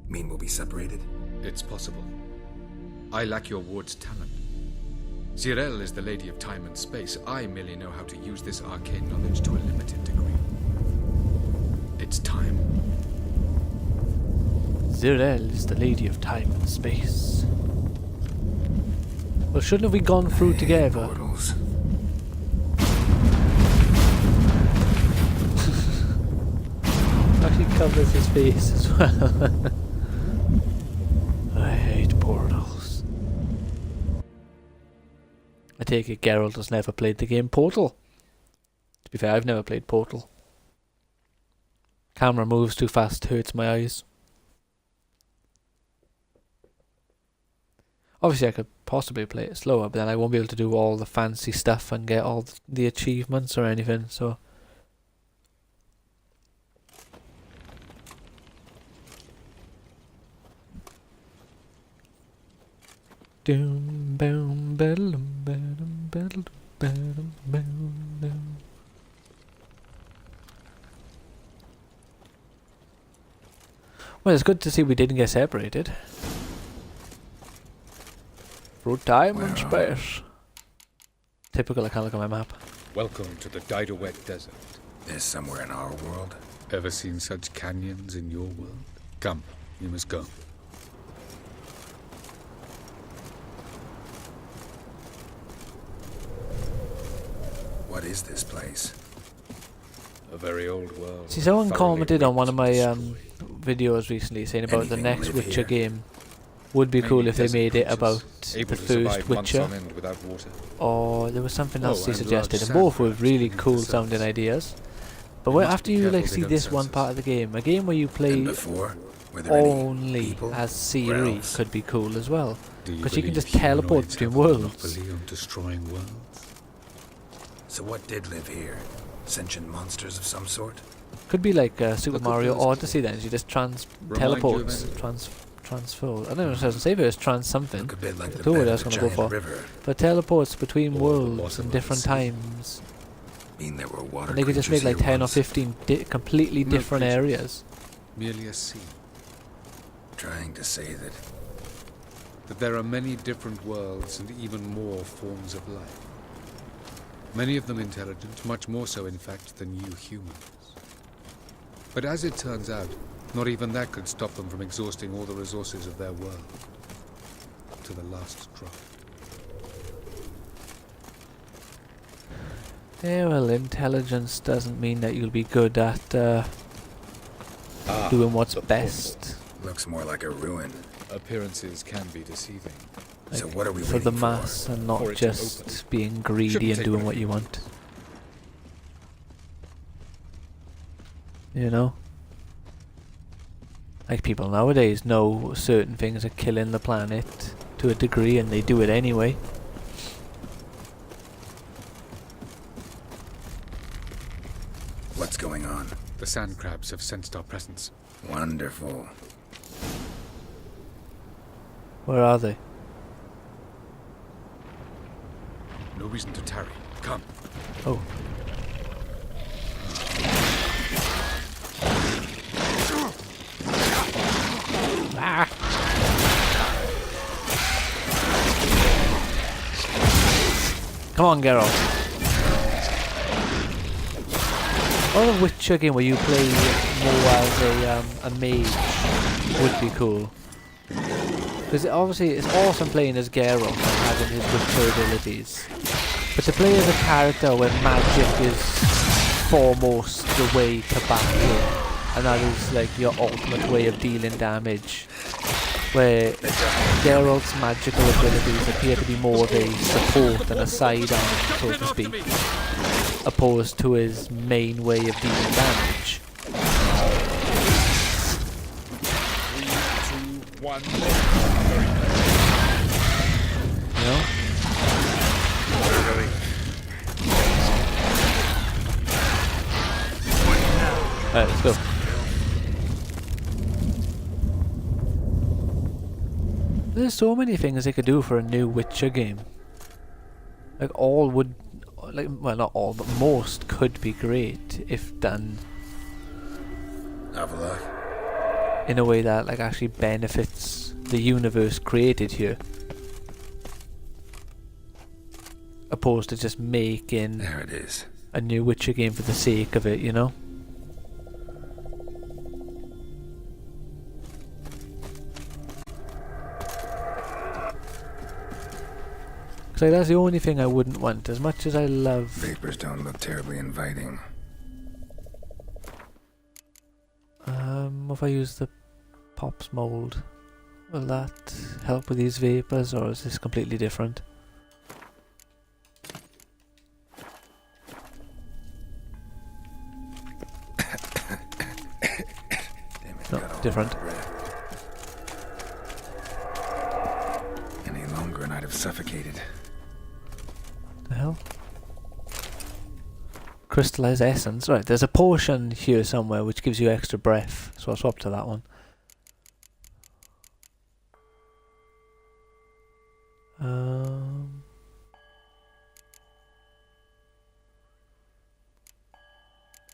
Mean we'll be separated? It's possible. I lack your ward's talent. Zirel is the lady of time and space. I merely know how to use this arcane knowledge to a limited degree. It's time. Zirel is the lady of time and space. Well, shouldn't have we gone through together? Portals. Actually covers his face as well. I hate portals. I take it Geralt has never played the game Portal. To be fair, I've never played Portal. Camera moves too fast, hurts my eyes. Obviously I could possibly play it slower, but then I won't be able to do all the fancy stuff and get all the achievements or anything, so... Doom, boom, bedlam, bedlam, bedlam, bedlam, bedlam. Well, it's good to see we didn't get separated. Through time and space. Typical, I can't look at my map. Welcome to the Didowet Desert. This somewhere in our world? Ever seen such canyons in your world? Come, you must go. What is this place? A very old world. See, someone commented on one of my videos recently saying about the next Witcher game. Would be cool if they made it about the first Witcher. Or there was something else they suggested, and both were really cool sounding ideas. But after you like see this one part of the game, a game where you play only as Ciri could be cool as well. Because you can just teleport between worlds. So what did live here? Sentient monsters of some sort? Could be like Super Mario Odyssey then, you just teleports, transfer. I don't know if it doesn't say it's trans something. Look a bit like That's what I was going to go for. River. But teleports between worlds and different times. Mean there were water and they could just make like 10 or 15 completely different areas. Merely a sea. Trying to say that there are many different worlds and even more forms of life. Many of them intelligent, much more so in fact than you humans. But as it turns out, not even that could stop them from exhausting all the resources of their world. To the last drop. Yeah, well, intelligence doesn't mean that you'll be good at doing what's best. Looks more like a ruin. Appearances can be deceiving. Like so what are we for the mass and not just being greedy and doing what you want. You know? Like people nowadays know certain things are killing the planet to a degree and they do it anyway. What's going on? The sand crabs have sensed our presence. Wonderful. Where are they? No reason to tarry. Come. Oh. Ah. Come on, Geralt. Or a Witcher game where you play more as a mage would be cool. Because obviously it's awesome playing as Geralt and having his Witcher abilities. But to play as a character where magic is foremost the way to battle, and that is like your ultimate way of dealing damage, where Geralt's magical abilities appear to be more of a support and a sidearm, so to speak, opposed to his main way of dealing damage. 3, 2, 1. You know? Alright, let's go. There's so many things they could do for a new Witcher game. Like all would, like, well, not all, but most could be great if done Have a look. in a way that like actually benefits the universe created here, opposed to just making There it is. a new Witcher game for the sake of it, you know? Because like, that's the only thing I wouldn't want, as much as I love... Vapors don't look terribly inviting. If I use the Pops mold, will that help with these vapors, or is this completely different? No, different. Any longer and I'd have suffocated. The hell? Crystallized essence. Right, there's a potion here somewhere which gives you extra breath, so I'll swap to that one.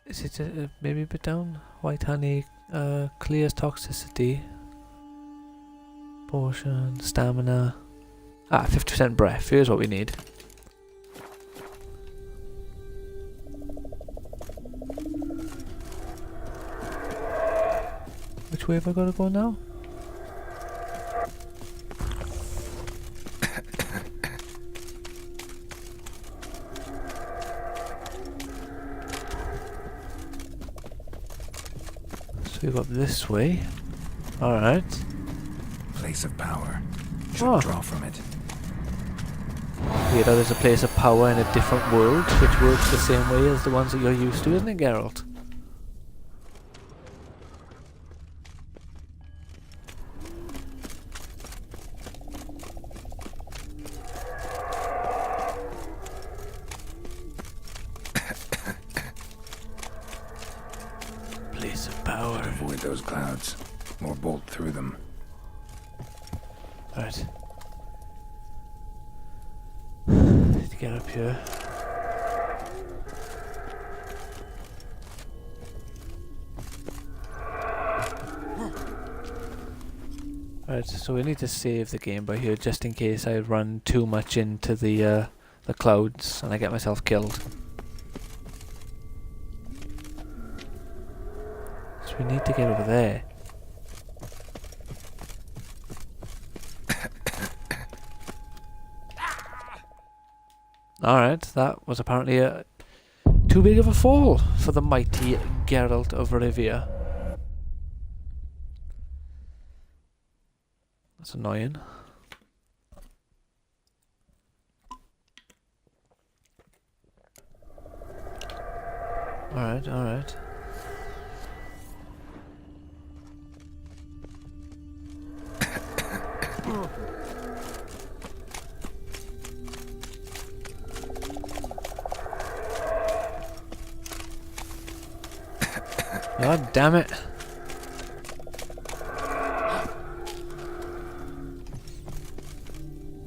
Is it maybe a bit down? White honey clears toxicity. Potion, stamina. 50% breath. Here's what we need. Which way have I got to go now? So we go up this way. Alright. Place of power. Should draw from it. Yeah, there's a place of power in a different world, which works the same way as the ones that you're used to, isn't it, Geralt? Place of power. Avoid those clouds, or bolt through them. Right. Need to get up here. Right, so we need to save the game by here just in case I run too much into the clouds and I get myself killed. So we need to get over there. Alright, that was apparently too big of a fall for the mighty Geralt of Rivia. That's annoying. Alright, alright. God damn it.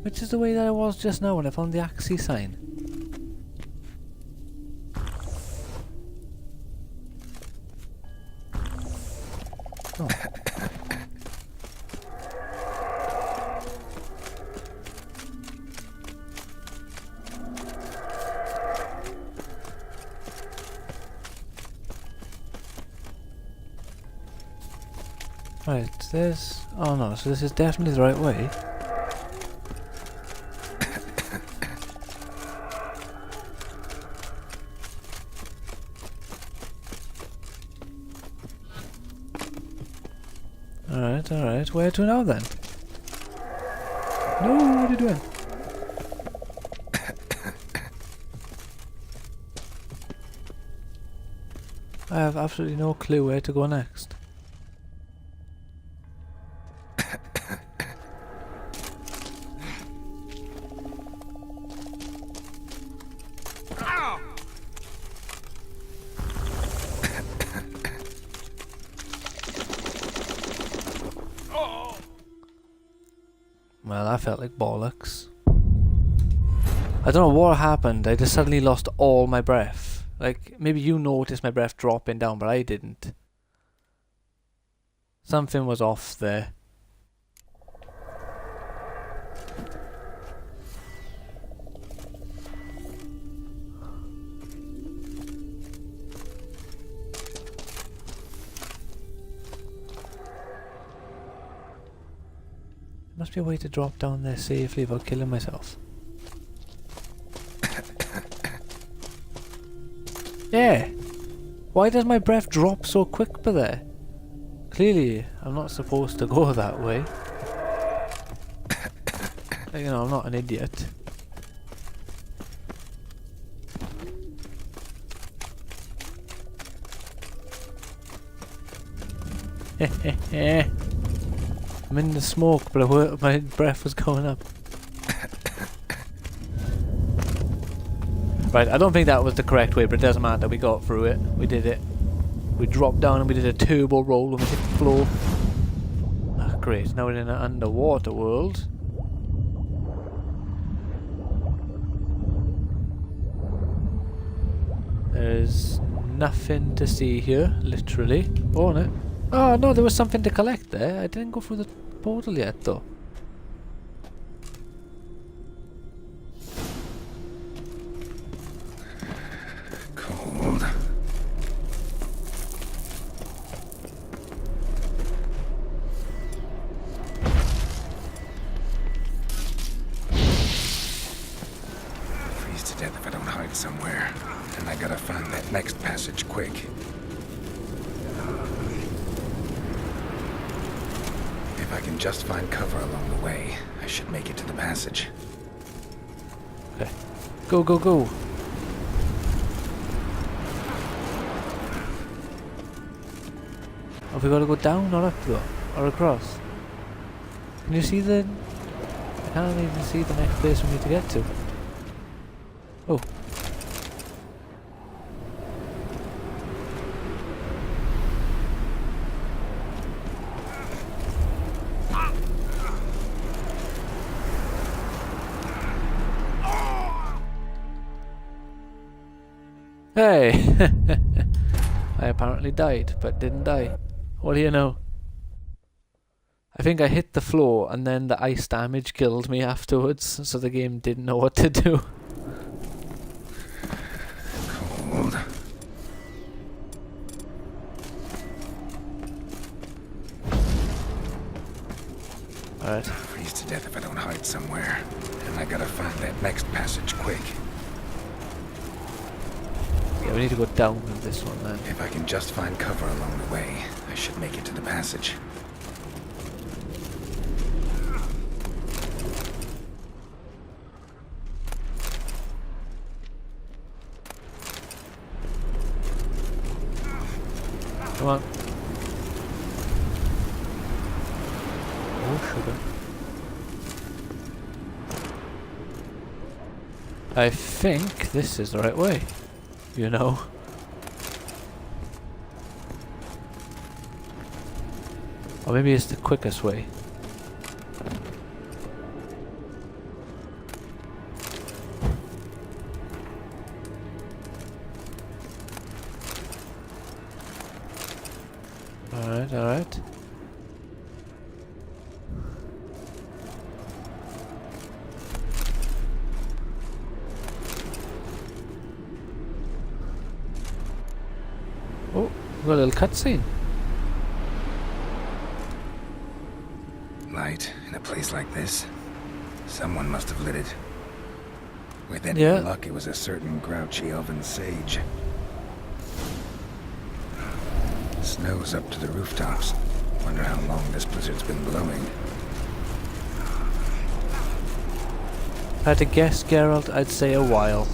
Which is the way that I was just now when I found the Axie sign. Right, there's... Oh no, so this is definitely the right way. Alright, alright. Where to now then? No, what are you doing? I have absolutely no clue where to go next. Well, that felt like bollocks. I don't know what happened. I just suddenly lost all my breath. Like, maybe you noticed my breath dropping down, but I didn't. Something was off there. There must be a way to drop down there safely without killing myself. Yeah! Why does my breath drop so quick by there? Clearly, I'm not supposed to go that way. You know, I'm not an idiot. I'm in the smoke, but my breath was going up. Right, I don't think that was the correct way, but it doesn't matter. We got through it. We did it. We dropped down and we did a turbo roll when we hit the floor. Ah, great. Now we're in an underwater world. There's nothing to see here, literally. Oh, no. Oh, no, there was something to collect there. I didn't go through the portal yet, though. Cold. Freeze to death if I don't hide somewhere. And I gotta find that next passage quick. If I can just find cover along the way, I should make it to the passage. Okay. Go, go, go. Have we got to go down or up though? Or across? Can you see the... I can't even see the next place we need to get to. Oh. Hey! I apparently died, but didn't die. What do you know? I think I hit the floor and then the ice damage killed me afterwards, so the game didn't know what to do. Cold. Alright. Freeze to death if I don't hide somewhere. And I gotta find that next passage quick. Yeah, we need to go down with this one then. If I can just find cover along the way, I should make it to the passage. Come on. Oh, sugar. I think this is the right way. You know. Or maybe it's the quickest way. Alright, alright. Oh, we've got a little cutscene. In a place like this, someone must have lit it. With any Yeah. luck, it was a certain grouchy elven sage. Snow's up to the rooftops. Wonder how long this blizzard's been blowing. If I had to guess, Geralt, I'd say a while.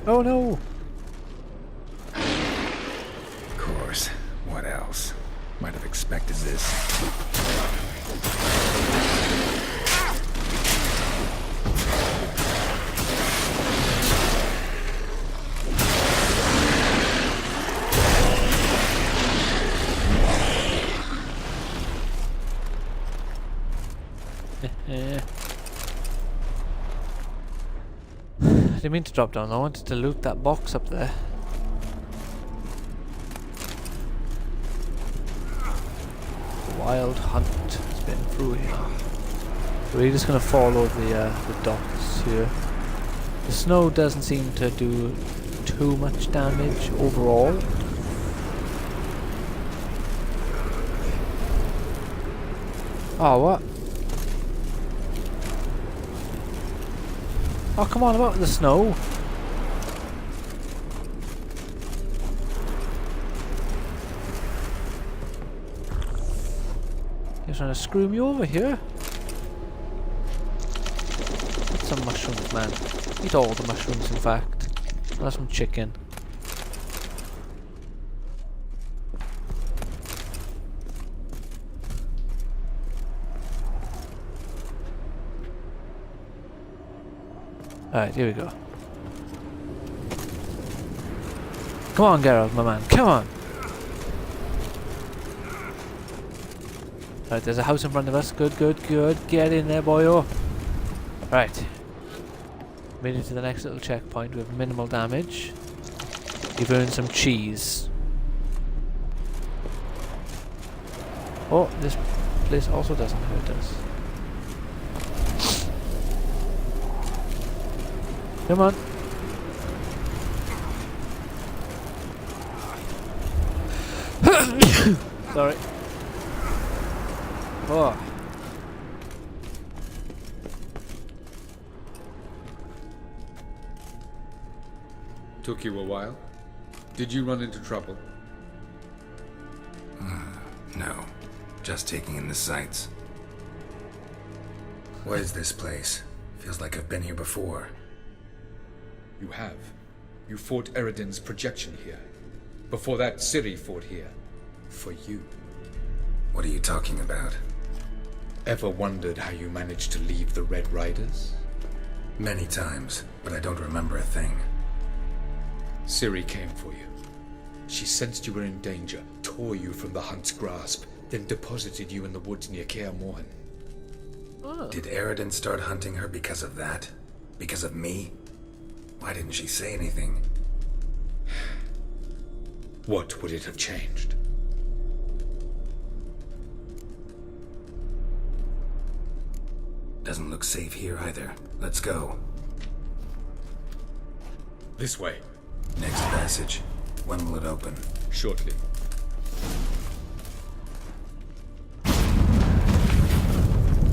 Oh no! Of course. What else? Might have expected this. I didn't mean to drop down, I wanted to loot that box up there. Wild hunt has been through here. So we're just gonna follow the dots here. The snow doesn't seem to do too much damage overall. Oh, what? Oh, come on, about the snow. You're trying to screw me over here. Eat some mushrooms, man. Eat all the mushrooms, in fact. That's some chicken. Alright, here we go. Come on, Geralt, my man. Come on! Right, there's a house in front of us. Good, good, good. Get in there, boyo. Right. Made it to the next little checkpoint with minimal damage. You've earned some cheese. Oh, this place also doesn't hurt us. Come on. Sorry. Oh. Took you a while? Did you run into trouble? No. Just taking in the sights. What is this place? Feels like I've been here before. You have. You fought Eredin's projection here. Before that, Ciri fought here. For you. What are you talking about? Ever wondered how you managed to leave the Red Riders? Many times, but I don't remember a thing. Ciri came for you. She sensed you were in danger, tore you from the Hunt's grasp, then deposited you in the woods near Kaer Morhen. Oh. Did Eredin start hunting her because of that? Because of me? Why didn't she say anything? What would it have changed? Doesn't look safe here either. Let's go. This way. Next passage. When will it open? Shortly.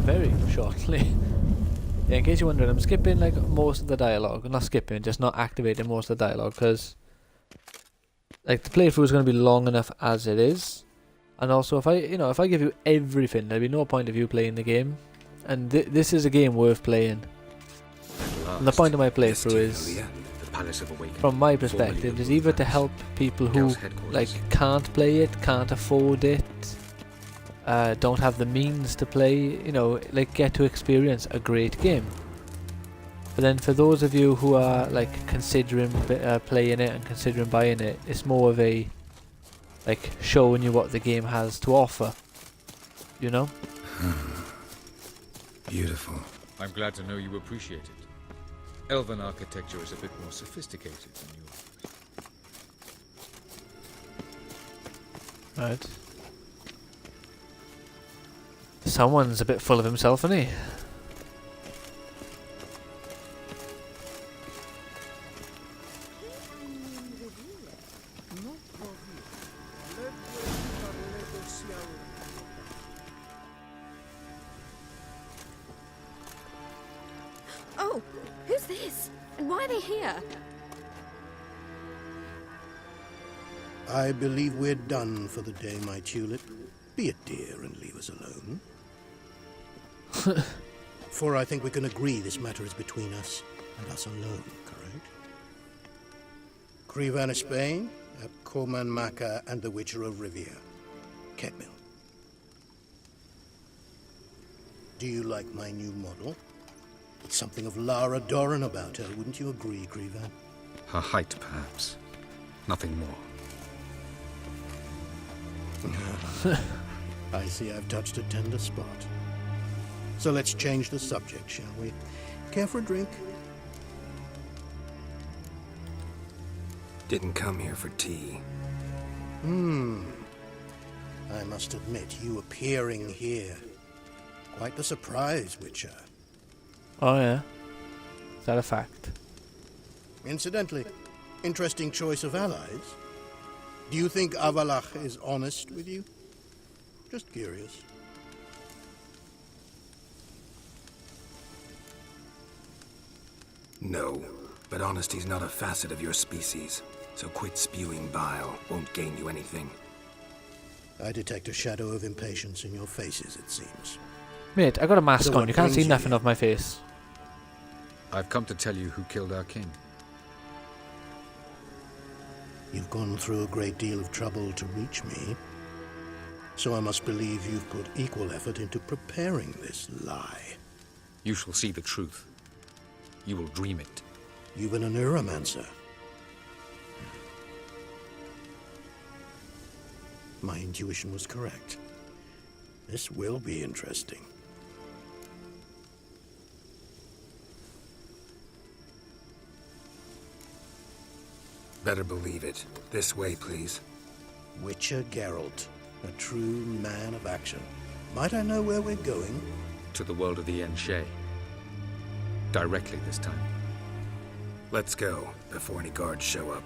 Very shortly. Yeah, in case you're wondering, I'm skipping like most of the dialogue. Not skipping, just not activating most of the dialogue because like the playthrough is going to be long enough as it is. And also, if I give you everything, there'd be no point of you playing the game. And this is a game worth playing. And the point of my playthrough is, from my perspective, is either to help people who like can't play it, can't afford it, don't have the means to play, like get to experience a great game. But then for those of you who are like considering playing it and considering buying it, it's more of a like showing you what the game has to offer, you know? Beautiful. I'm glad to know you appreciate it. Elven architecture is a bit more sophisticated than yours. Right. Someone's a bit full of himself, isn't he? Oh, who's this? And why are they here? I believe we're done for the day, my tulip. Be a dear and leave us alone. For I think we can agree this matter is between us and us alone, correct? Crevan Spain, Coman Maka, and the Witcher of Rivia. Ketmil. Do you like my new model? It's something of Lara Doran about her, wouldn't you agree, Crevan? Her height, perhaps. Nothing more. I see I've touched a tender spot. So let's change the subject, shall we? Care for a drink? Didn't come here for tea. I must admit, you appearing here. Quite the surprise, Witcher. Oh yeah? Is that a fact? Incidentally, interesting choice of allies. Do you think Avalach is honest with you? Just curious. No, but honesty's not a facet of your species, so quit spewing bile. Won't gain you anything. I detect a shadow of impatience in your faces, it seems. Mate, I got a mask So on. You can't see brings nothing you of my face. I've come to tell you who killed our king. You've gone through a great deal of trouble to reach me, so I must believe you've put equal effort into preparing this lie. You shall see the truth. You will dream it. You've been a neuromancer. My intuition was correct. This will be interesting. Better believe it. This way, please. Witcher Geralt, a true man of action. Might I know where we're going? To the world of the Enshe. Directly this time. Let's go, before any guards show up.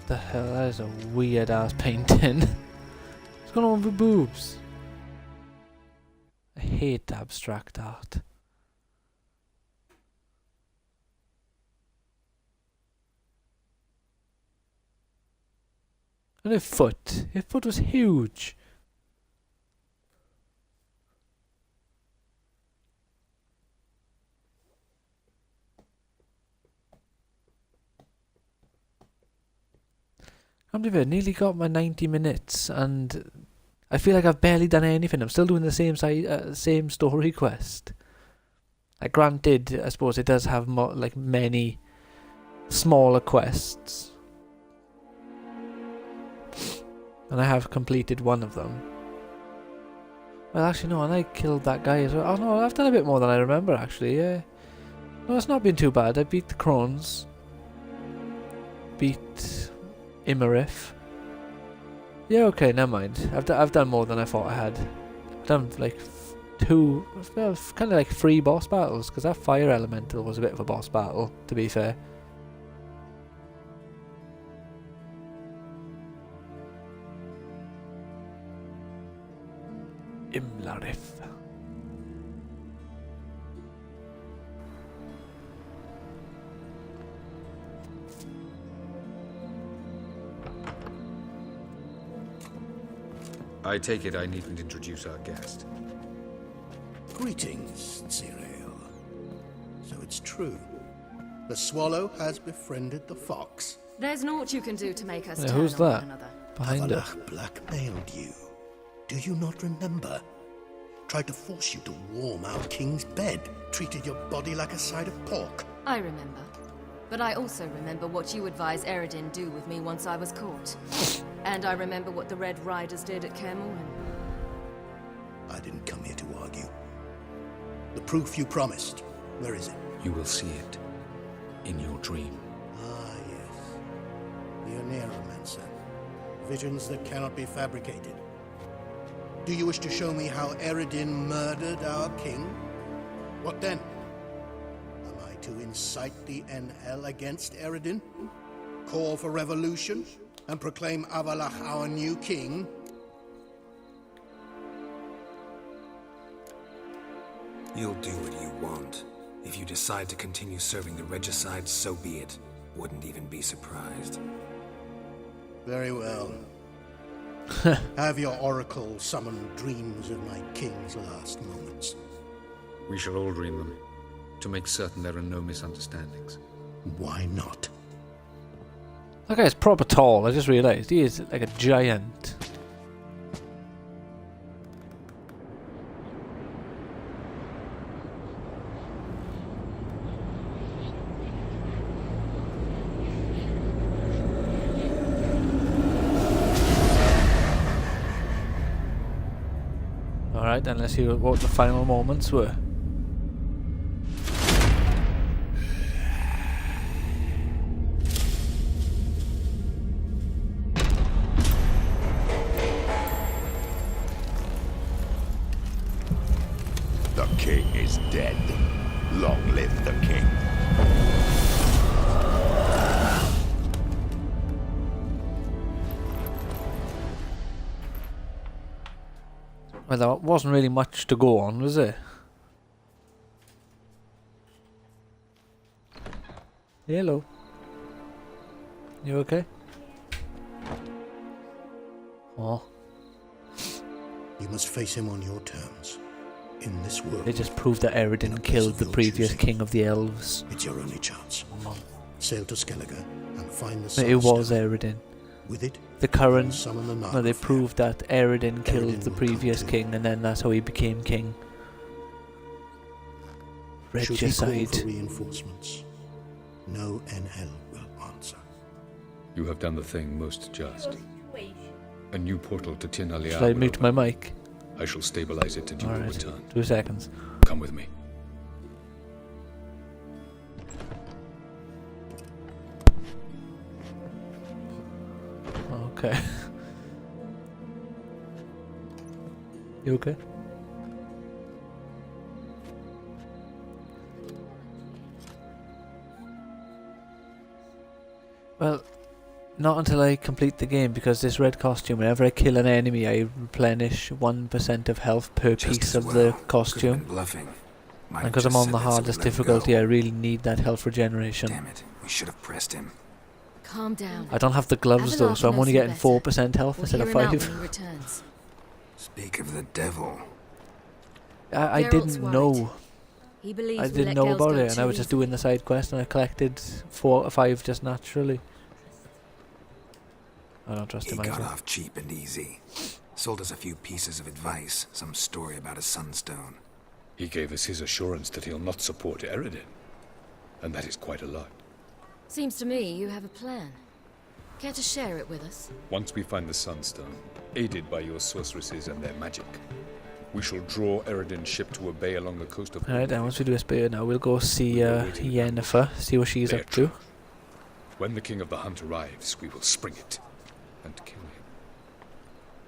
The hell, that is a weird ass painting. What's going on with the boobs? I hate abstract art. And her foot. Her foot was huge. I nearly got my 90 minutes and I feel like I've barely done anything. I'm still doing the same story quest. Granted, I suppose it does have many smaller quests. And I have completed one of them. Well, actually, no, and I killed that guy as well. Oh no, I've done a bit more than I remember, actually, yeah. No, it's not been too bad. I beat the Crones. Beat Imarith. Yeah, okay, never mind. I've done more than I thought I had. I've done like kind of like 3 boss battles, because that fire elemental was a bit of a boss battle, to be fair. Imlarith. I take it I needn't introduce our guest. Greetings, Cyril. So it's true. The swallow has befriended the fox. There's naught you can do to make us Yeah, turn who's on that? one another. Behind her. Avalach blackmailed you. Do you not remember? Tried to force you to warm our king's bed. Treated your body like a side of pork. I remember. But I also remember what you advised Eredin do with me once I was caught. And I remember what the Red Riders did at Kaer Morhen. I didn't come here to argue. The proof you promised. Where is it? You will see it in your dream. Ah, yes. The Oneiromancer. Visions that cannot be fabricated. Do you wish to show me how Eredin murdered our king? What then? Am I to incite the NL against Eredin? Call for revolution? And proclaim Avalach our new king? You'll do what you want. If you decide to continue serving the regicide, so be it. Wouldn't even be surprised. Very well. Have your oracle summon dreams of my king's last moments. We shall all dream them, to make certain there are no misunderstandings. Why not? That guy's proper tall, I just realised. He is like a giant. Alright, then let's see what the final moments were. The king is dead. Long live the king. Well, there wasn't really much to go on, was there? Hello. You okay? Oh. You must face him on your terms. In this world, They just proved that Eredin killed the previous king of the elves. it's your only chance. Sail to Skellige and find the But it was Sunstone. Eredin. With it, The current... summon the No, they Nargothrond. proved that Eredin killed Eredin the will previous come to. king, and then that's how he became king. Should he call Regicide. for reinforcements, no NL will answer. You have done the thing most just. A new portal to Tin Alia. Should I mute my mic? I shall stabilize it and you will Alright, return. 2 seconds. Come with me. Okay. You okay? Well, not until I complete the game, because this red costume, whenever I kill an enemy, I replenish 1% of health per piece of the costume. Bluffing. And because I'm on the hardest difficulty, I really need that health regeneration. Damn it. We should have pressed him. Calm down. I don't have the gloves though, so I'm only getting 4% health instead of 5. Returns. Speak of the devil. I Geralt's didn't worried. know. He believes I we didn't let know girls about go it, and I too was just easy. doing the side quest, and I collected 4 or 5 just naturally. I don't trust He him got either. off cheap and easy. Sold us a few pieces of advice, some story about a sunstone. He gave us his assurance that he'll not support Eredin. And that is quite a lot. Seems to me you have a plan. Care to share it with us? Once we find the Sunstone, aided by your sorceresses and their magic, we shall draw Eredin's ship to a bay along the coast of... Alright, then once we do this bit now, we'll go see Yennefer, see what she's up to. When the King of the Hunt arrives, we will spring it and kill him.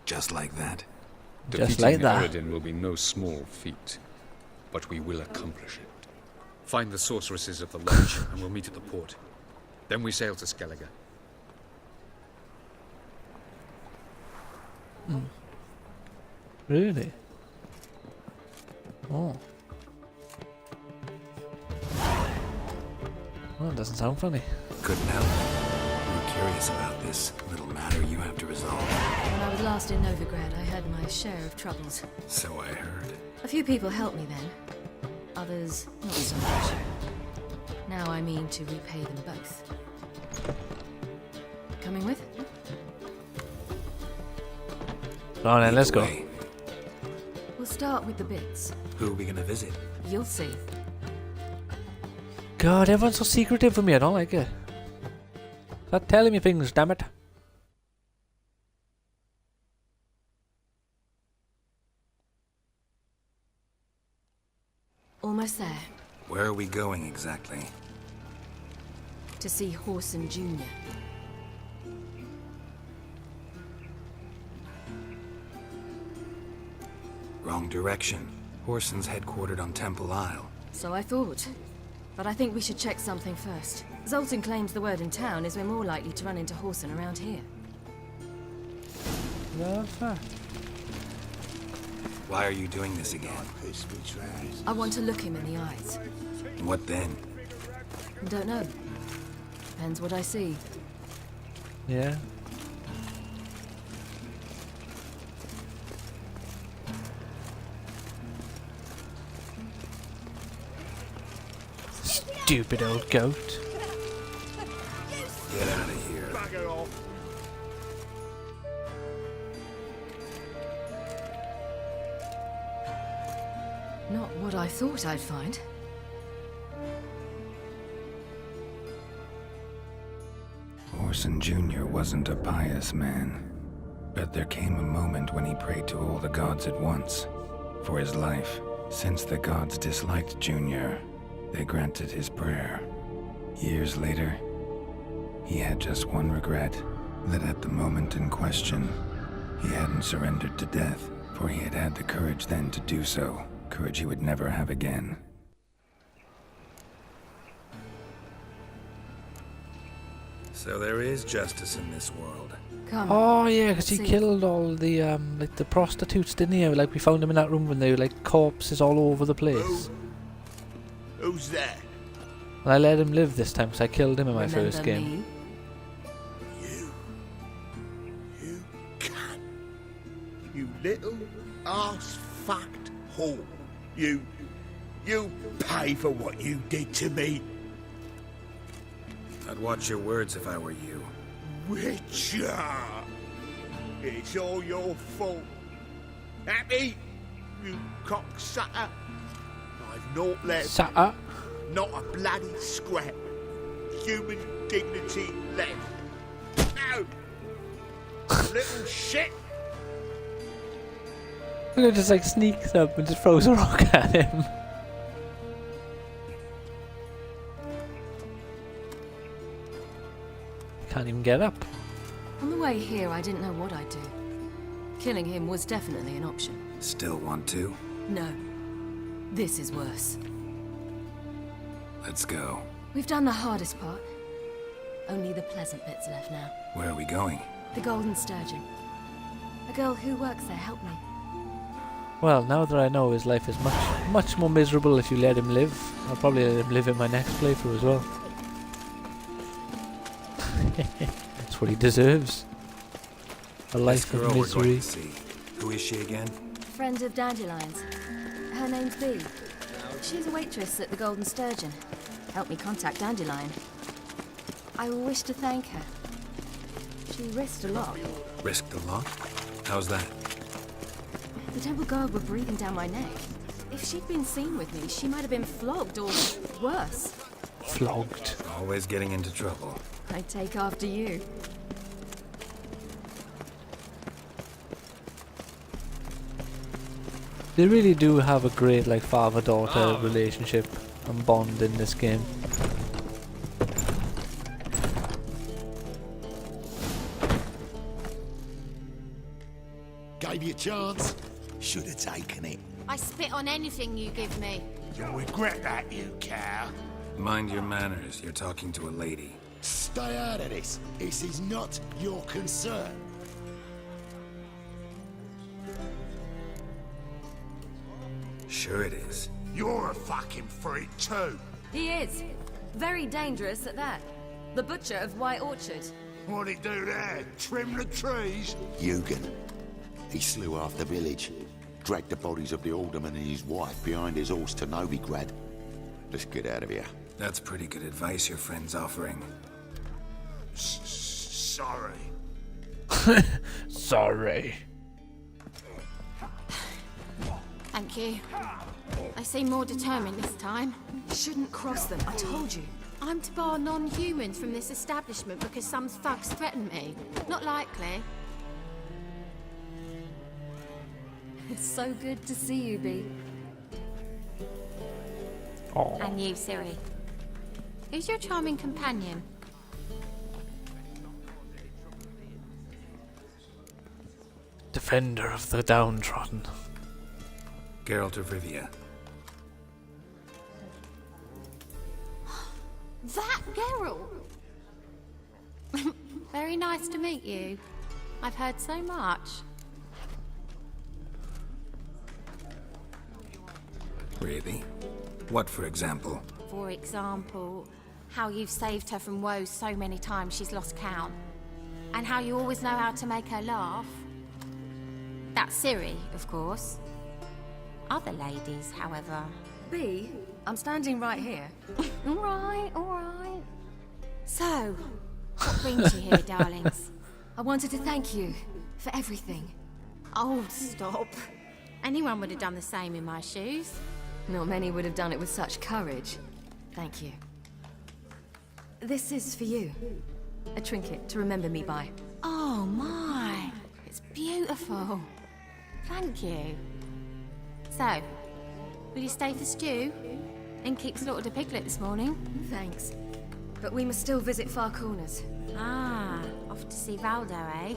Just like that? Just like that. Eredin will be no small feat, but we will accomplish it. Find the sorceresses of the Lodge, and we'll meet at the port. Then we sail to Skellige. Really? Oh. Well, it doesn't sound funny. Couldn't help. I'm curious about this little matter you have to resolve. When I was last in Novigrad, I had my share of troubles. So I heard. A few people helped me then. Others, not so much. Now I mean to repay them both. Coming with? Go on then, let's go. We'll start with the bits. Who are we gonna visit? You'll see. God, everyone's so secretive with me, I don't like it. Stop telling me things, damn it. Almost there. Where are we going exactly? To see Horson Jr. Wrong direction. Horson's headquartered on Temple Isle. So I thought. But I think we should check something first. Zoltan claims the word in town is we're more likely to run into Horson around here. Why are you doing this again? I want to look him in the eyes. What then? Don't know. Depends what I see. Yeah. Stupid old goat. Get out of here. Bugger off. Not what I thought I'd find. Orson Jr. wasn't a pious man, but there came a moment when he prayed to all the gods at once for his life. Since the gods disliked Jr., they granted his prayer. Years later, he had just one regret, that at the moment in question, he hadn't surrendered to death, for he had had the courage then to do so, courage he would never have again. So there is justice in this world. Come. Oh yeah, because he killed all the like the prostitutes, didn't he? Like we found him in that room when they were like corpses all over the place. Who's that? And I let him live this time because I killed him in my first game. You cunt. You little ass-fucked whore. You pay for what you did to me. I'd watch your words if I were you. Witcher! It's all your fault. Happy? You cocksucker. I've naught left. Sucker. Not a bloody scrap. Human dignity left. No! Little shit! Look, just like sneaks up and just throws a rock at him. Can't even get up. On the way here, I didn't know what I'd do. Killing him was definitely an option. Still want to? No. This is worse. Let's go. We've done the hardest part. Only the pleasant bits left now. Where are we going? The Golden Sturgeon. A girl who works there helped me. Well, now that I know his life is much more miserable if you let him live, I'll probably let him live in my next playthrough as well. That's what he deserves. A life of misery. Who is she again? Friend of Dandelion's. Her name's Bee. She's a waitress at the Golden Sturgeon. Helped me contact Dandelion. I wish to thank her. She risked a lot. Risked a lot? How's that? The Temple Guard were breathing down my neck. If she'd been seen with me, she might have been flogged or worse. Flogged. Always getting into trouble. I'd take after you. They really do have a great like father-daughter relationship and bond in this game. Gave you a chance. Should have taken it. I spit on anything you give me. You'll regret that, you cow. Mind your manners. You're talking to a lady. Stay out of this. This is not your concern. Sure it is. You're a fucking freak too. He is. Very dangerous at that. The butcher of White Orchard. What'd he do there? Trim the trees? Eugen. He slew half the village. Dragged the bodies of the alderman and his wife behind his horse to Novigrad. Let's get out of here. That's pretty good advice your friend's offering. Sorry. Sorry. Thank you. They seem more determined this time. Shouldn't cross them, I told you. I'm to bar non-humans from this establishment because some thugs threaten me. Not likely. It's so good to see you, Bee. Oh. And you, Siri. Who's your charming companion? Defender of the downtrodden. Geralt of Rivia. That Geralt! Very nice to meet you. I've heard so much. Really? What, for example? For example, how you've saved her from woes so many times she's lost count. And how you always know how to make her laugh. That's Ciri, of course. Other ladies, however... B, I'm standing right here. Alright, alright. So, what brings you here, darlings? I wanted to thank you for everything. Oh, stop. Anyone would have done the same in my shoes. Not many would have done it with such courage. Thank you. This is for you. A trinket to remember me by. Oh my, it's beautiful. Thank you. So, will you stay for stew? Innkeep slaughtered a piglet this morning. Thanks. But we must still visit Far Corners. Ah, off to see Valdo, eh?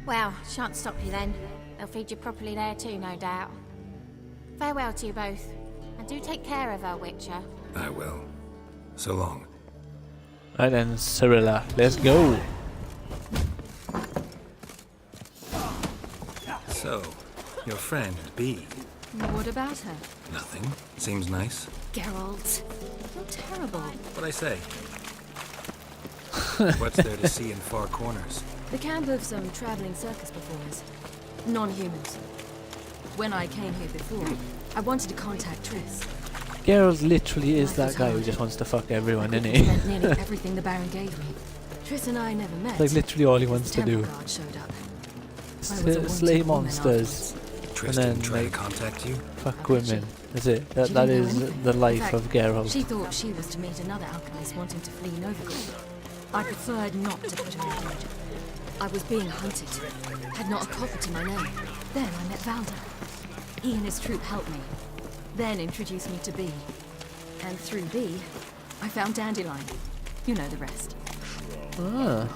Well, shan't stop you then. They'll feed you properly there too, no doubt. Farewell to you both. And do take care of her, Witcher. I will. So long. Right then, Cirilla, let's go. So, your friend, B. What about her? Nothing. Seems nice. Geralt. You're terrible. What'd I say? What's there to see in Far Corners? The camp of some traveling circus performers. Non-humans. When I came here before, I wanted to contact Triss. Geralt literally is that guy who just wants to fuck everyone, isn't he? Spent nearly everything the Baron gave me. Triss and I never met. Like literally all he wants to do. Guard showed up. Slay monsters. Triss And then didn't try to like, contact you? fuck women. That's it. She That didn't know is anything. the In life fact, of Geralt. She thought she was to meet another alchemist wanting to flee Novigrad. I preferred not to put her in danger. I was being hunted. Had not a copper to my name. Then I met Valdo. He and his troop helped me. Then introduced me to B. And through B, I found Dandelion. You know the rest. Ah.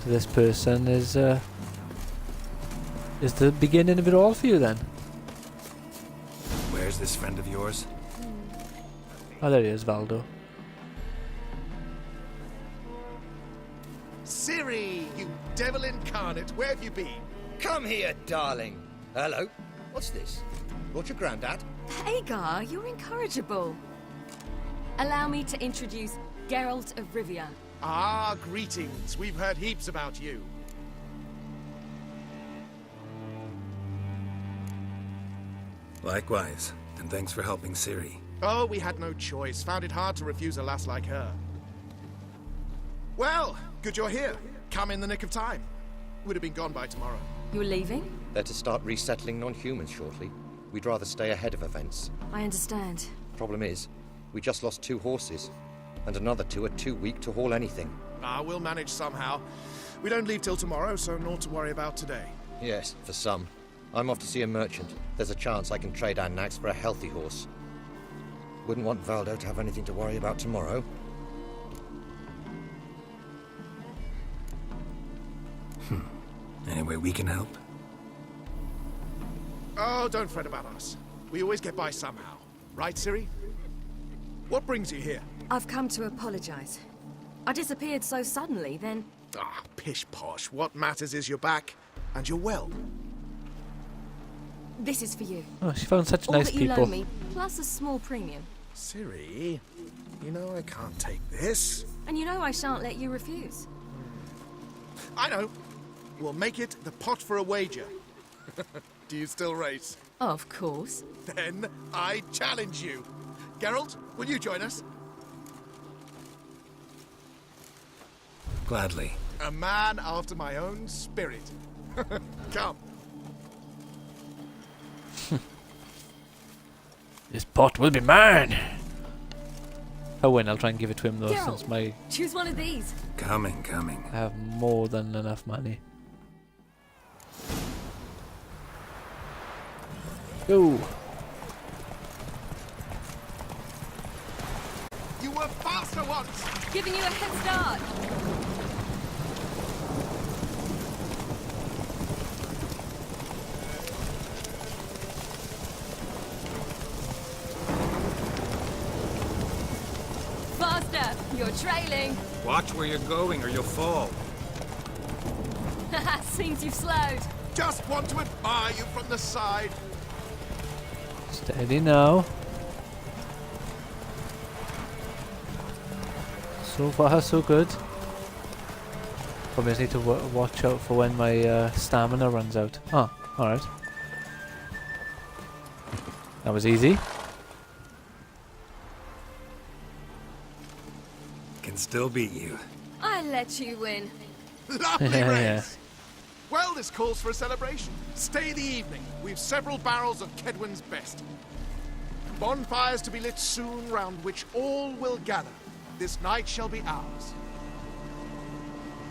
So this person is the beginning of it all for you then? Where's this friend of yours? Oh, there he is, Valdo. Ciri, you devil incarnate, where have you been? Come here, darling. Hello. What's this? Brought your granddad? Hagar, you're incorrigible. Allow me to introduce Geralt of Rivia. Ah, greetings. We've heard heaps about you. Likewise, and thanks for helping Ciri. Oh, we had no choice. Found it hard to refuse a lass like her. Well, good you're here. Come in the nick of time. Would have been gone by tomorrow. You're leaving? They're to start resettling non-humans shortly. We'd rather stay ahead of events. I understand. Problem is, we just lost 2 horses. And another 2 are too weak to haul anything. Ah, we'll manage somehow. We don't leave till tomorrow, so naught to worry about today. Yes, for some. I'm off to see a merchant. There's a chance I can trade our nags for a healthy horse. Wouldn't want Valdo to have anything to worry about tomorrow. Any way we can help? Oh, don't fret about us. We always get by somehow. Right, Ciri? What brings you here? I've come to apologize. I disappeared so suddenly, then... Ah, pish-posh. What matters is you're back, and you're well. This is for you. Oh, she found such All nice that you people. loan me, plus a small premium. Ciri, you know I can't take this. And you know I shan't let you refuse. I know. We'll make it the pot for a wager. Do you still race? Of course. Then I challenge you. Geralt, will you join us? Gladly. A man after my own spirit. Come. This pot will be mine! If I win, I'll try and give it to him though, Geralt, since my... choose one of these. Coming. I have more than enough money. Go! You were faster once! Giving you a head start. Faster! You're trailing. Watch where you're going or you'll fall. Seems you've slowed. Just want to admire you from the side. Steady now. So far, so good. Probably just need to watch out for when my stamina runs out. Oh, alright. That was easy. Can still beat you. I let you win. Lovely Yeah. race. Well, this calls for a celebration. Stay the evening. We've several barrels of Kedwin's best. Bonfires to be lit soon, round which all will gather. This night shall be ours.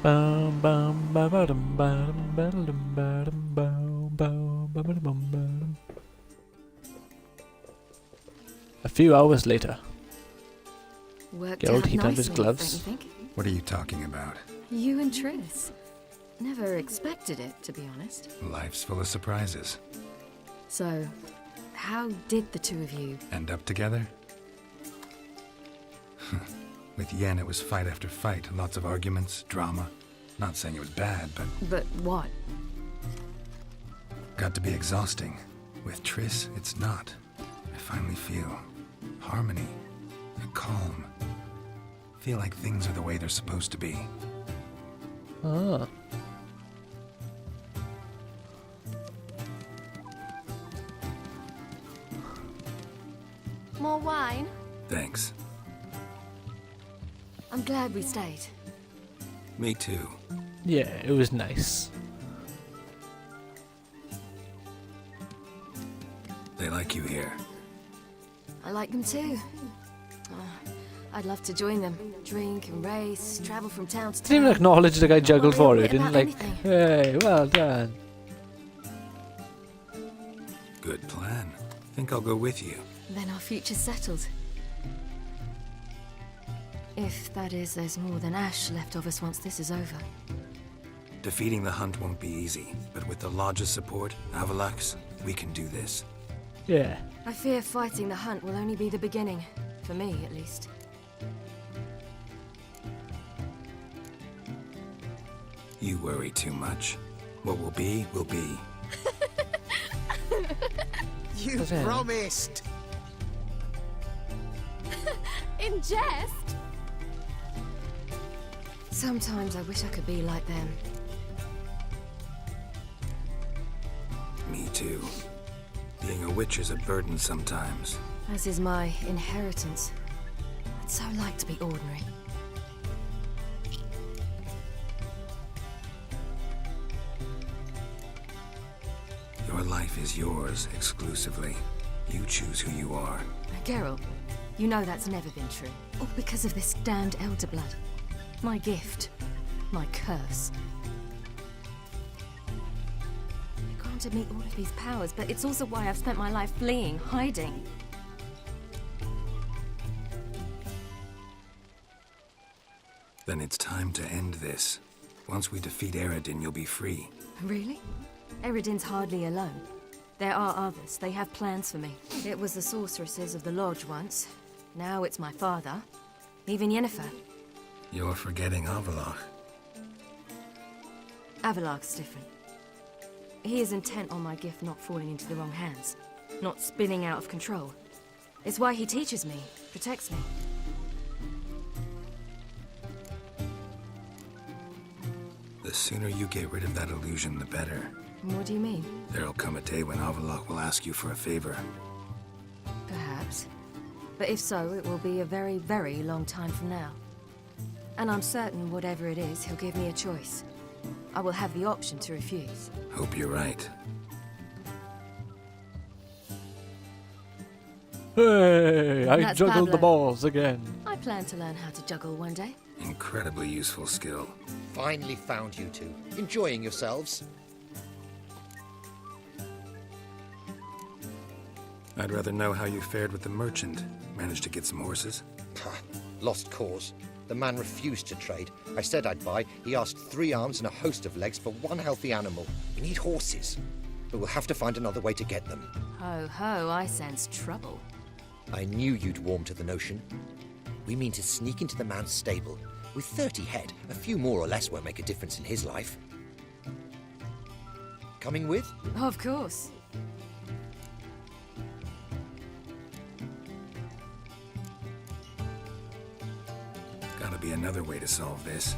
Bum, bum, ba, ba, dum, ba, dum, ba, dum, ba, dum, bum, bum, ba, ba, dum, ba, dum. A few hours later. Worked Geralt out heat up his nicely, gloves. don't you think? What are you talking about? You and Triss. Never expected it, to be honest. Life's full of surprises. So, how did the two of you... End up together? With Yen, it was fight after fight. Lots of arguments, drama. Not saying it was bad, but... But what? Got to be exhausting. With Triss, it's not. I finally feel harmony, a calm. Feel like things are the way they're supposed to be. Ah. More wine? Thanks. I'm glad we stayed. Me too. Yeah, it was nice. They like you here. I like them too. I'd love to join them. Drink and race, travel from town to town. Didn't even acknowledge the guy juggled for Worry you. a bit Didn't about like, anything. hey, well done. Good plan. Think I'll go with you. Then our future's settled. If, that is, there's more than ash left of us once this is over. Defeating the hunt won't be easy, but with the Lodge's support, Avalax, we can do this. Yeah. I fear fighting the hunt will only be the beginning. For me, at least. You worry too much. What will be, will be. You What's that? promised. In jest? Sometimes I wish I could be like them. Me too. Being a witch is a burden sometimes. As is my inheritance. I'd so like to be ordinary. Your life is yours exclusively. You choose who you are. Geralt, you know that's never been true. All because of this damned elder blood. My gift. My curse. It granted me all of these powers, but it's also why I've spent my life fleeing, hiding. Then it's time to end this. Once we defeat Eredin, you'll be free. Really? Eredin's hardly alone. There are others. They have plans for me. It was the sorceresses of the Lodge once. Now it's my father. Even Yennefer. You're forgetting Avalach. Avalak's different. He is intent on my gift not falling into the wrong hands. Not spinning out of control. It's why he teaches me, protects me. The sooner you get rid of that illusion, the better. What do you mean? There'll come a day when Avalach will ask you for a favor. Perhaps. But if so, it will be a very, very long time from now. And I'm certain whatever it is, he'll give me a choice. I will have the option to refuse. Hope you're right. Hey, I That's juggled the Pablo. balls again. I plan to learn how to juggle one day. Incredibly useful skill. Finally found you two. Enjoying yourselves? I'd rather know how you fared with the merchant. Managed to get some horses? Pah, lost cause. The man refused to trade. I said I'd buy. He asked 3 arms and a host of legs for 1 healthy animal. We need horses. But we'll have to find another way to get them. Ho ho, I sense trouble. I knew you'd warm to the notion. We mean to sneak into the man's stable. With 30 head, a few more or less won't make a difference in his life. Coming with? Of course. Gotta be another way to solve this.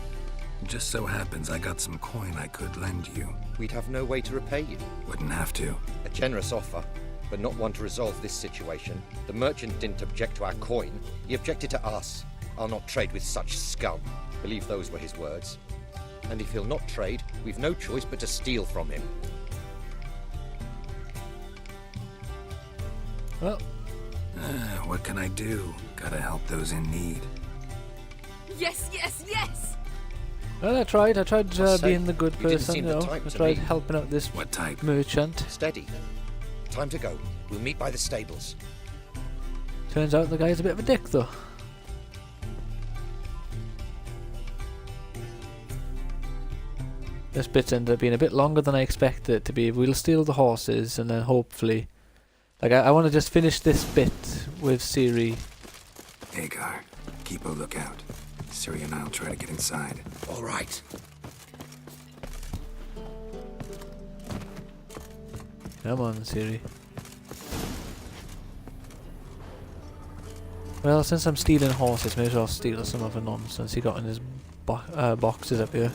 It just so happens I got some coin I could lend you. We'd have no way to repay you. Wouldn't have to. A generous offer, but not one to resolve this situation. The merchant didn't object to our coin. He objected to us. I'll not trade with such scum. Believe those were his words. And if he'll not trade, we've no choice but to steal from him. Well. What can I do? Gotta help those in need. Yes, yes, yes! Well, I tried being the good you didn't person, seem you the know. type I to tried me. helping out this What type? merchant. Steady. Time to go. We'll meet by the stables. Turns out the guy's a bit of a dick, though. This bit's ended up being a bit longer than I expected it to be. We'll steal the horses and then hopefully... Like, I want to just finish this bit with Ciri. Hagar, keep a lookout. Ciri and I'll try to get inside. All right. Come on, Ciri. Well, since I'm stealing horses, may as well steal some of the nonsense he got in his boxes up here.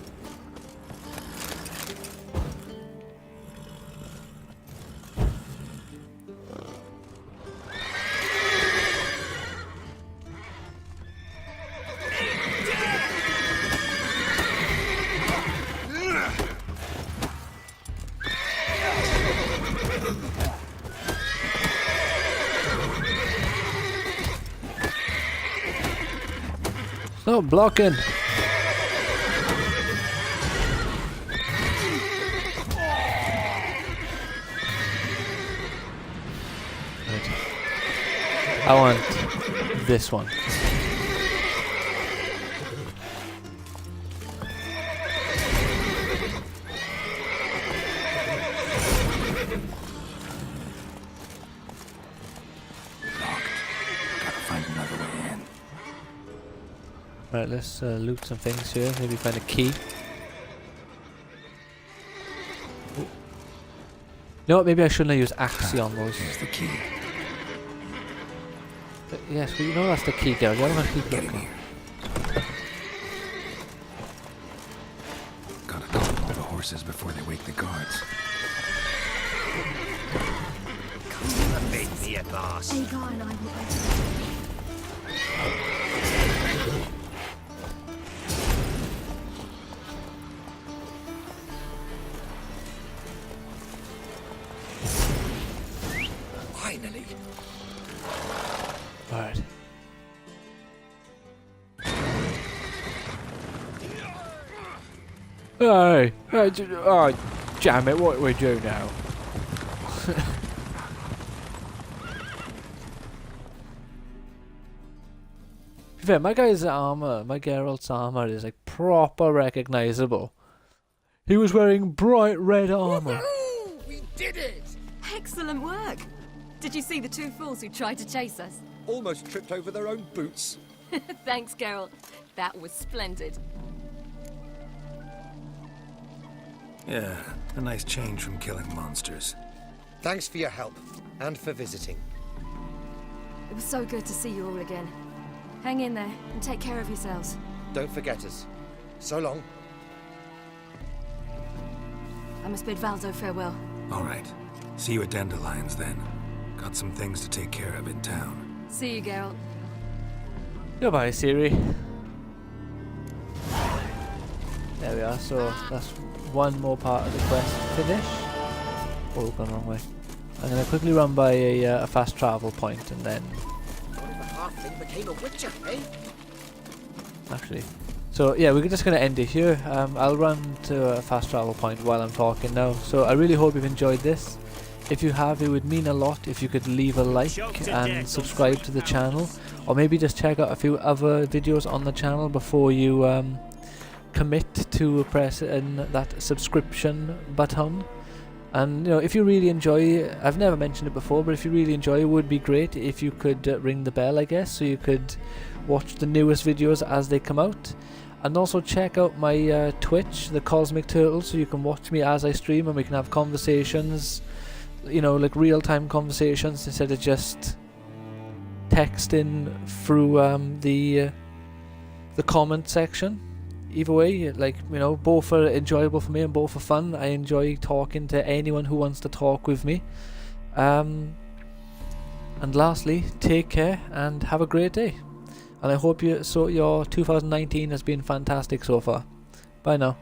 Stop blocking! Right. I want this one. Right, let's loot some things here. Maybe find a key. Ooh. You know what? Maybe I shouldn't have used Axie on those. Here's the key. Yes, well, you know that's the key, girl. You don't want to keep Get in looking. here. Gotta calm all the horses before they wake the guards. Come meet me at last. Hagar and I will Finally. Alright. Hey! Oh, damn it, what do we do now? Fair, my guy's armor, my Geralt's armor is like proper recognizable. He was wearing bright red armor. We did it! Excellent work! Did you see the two fools who tried to chase us? Almost tripped over their own boots. Thanks, Geralt. That was splendid. Yeah, a nice change from killing monsters. Thanks for your help, and for visiting. It was so good to see you all again. Hang in there, and take care of yourselves. Don't forget us. So long. I must bid Valzo farewell. All right. See you at Dandelions then. Got some things to take care of in town. See you, Geralt. Goodbye, Ciri. There we are, so that's one more part of the quest finished. Oh, gone the wrong way. I'm going to quickly run by a fast travel point and then... What if a halfling became a witcher, eh? Actually... So yeah, we're just going to end it here. I'll run to a fast travel point while I'm talking now. So I really hope you've enjoyed this. If you have, it would mean a lot if you could leave a like and subscribe to the channel. Or maybe just check out a few other videos on the channel before you commit to pressing that subscription button. And you know, if you really enjoy, I've never mentioned it before, but if you really enjoy, it would be great if you could ring the bell, I guess, so you could watch the newest videos as they come out. And also check out my Twitch, the Cosmic Turtle, so you can watch me as I stream and we can have conversations, you know, like real-time conversations instead of just texting through the comment section. Either way, like, you know, both are enjoyable for me and both are fun. I enjoy talking to anyone who wants to talk with me. And lastly, take care and have a great day. And I hope your 2019 has been fantastic so far. Bye now.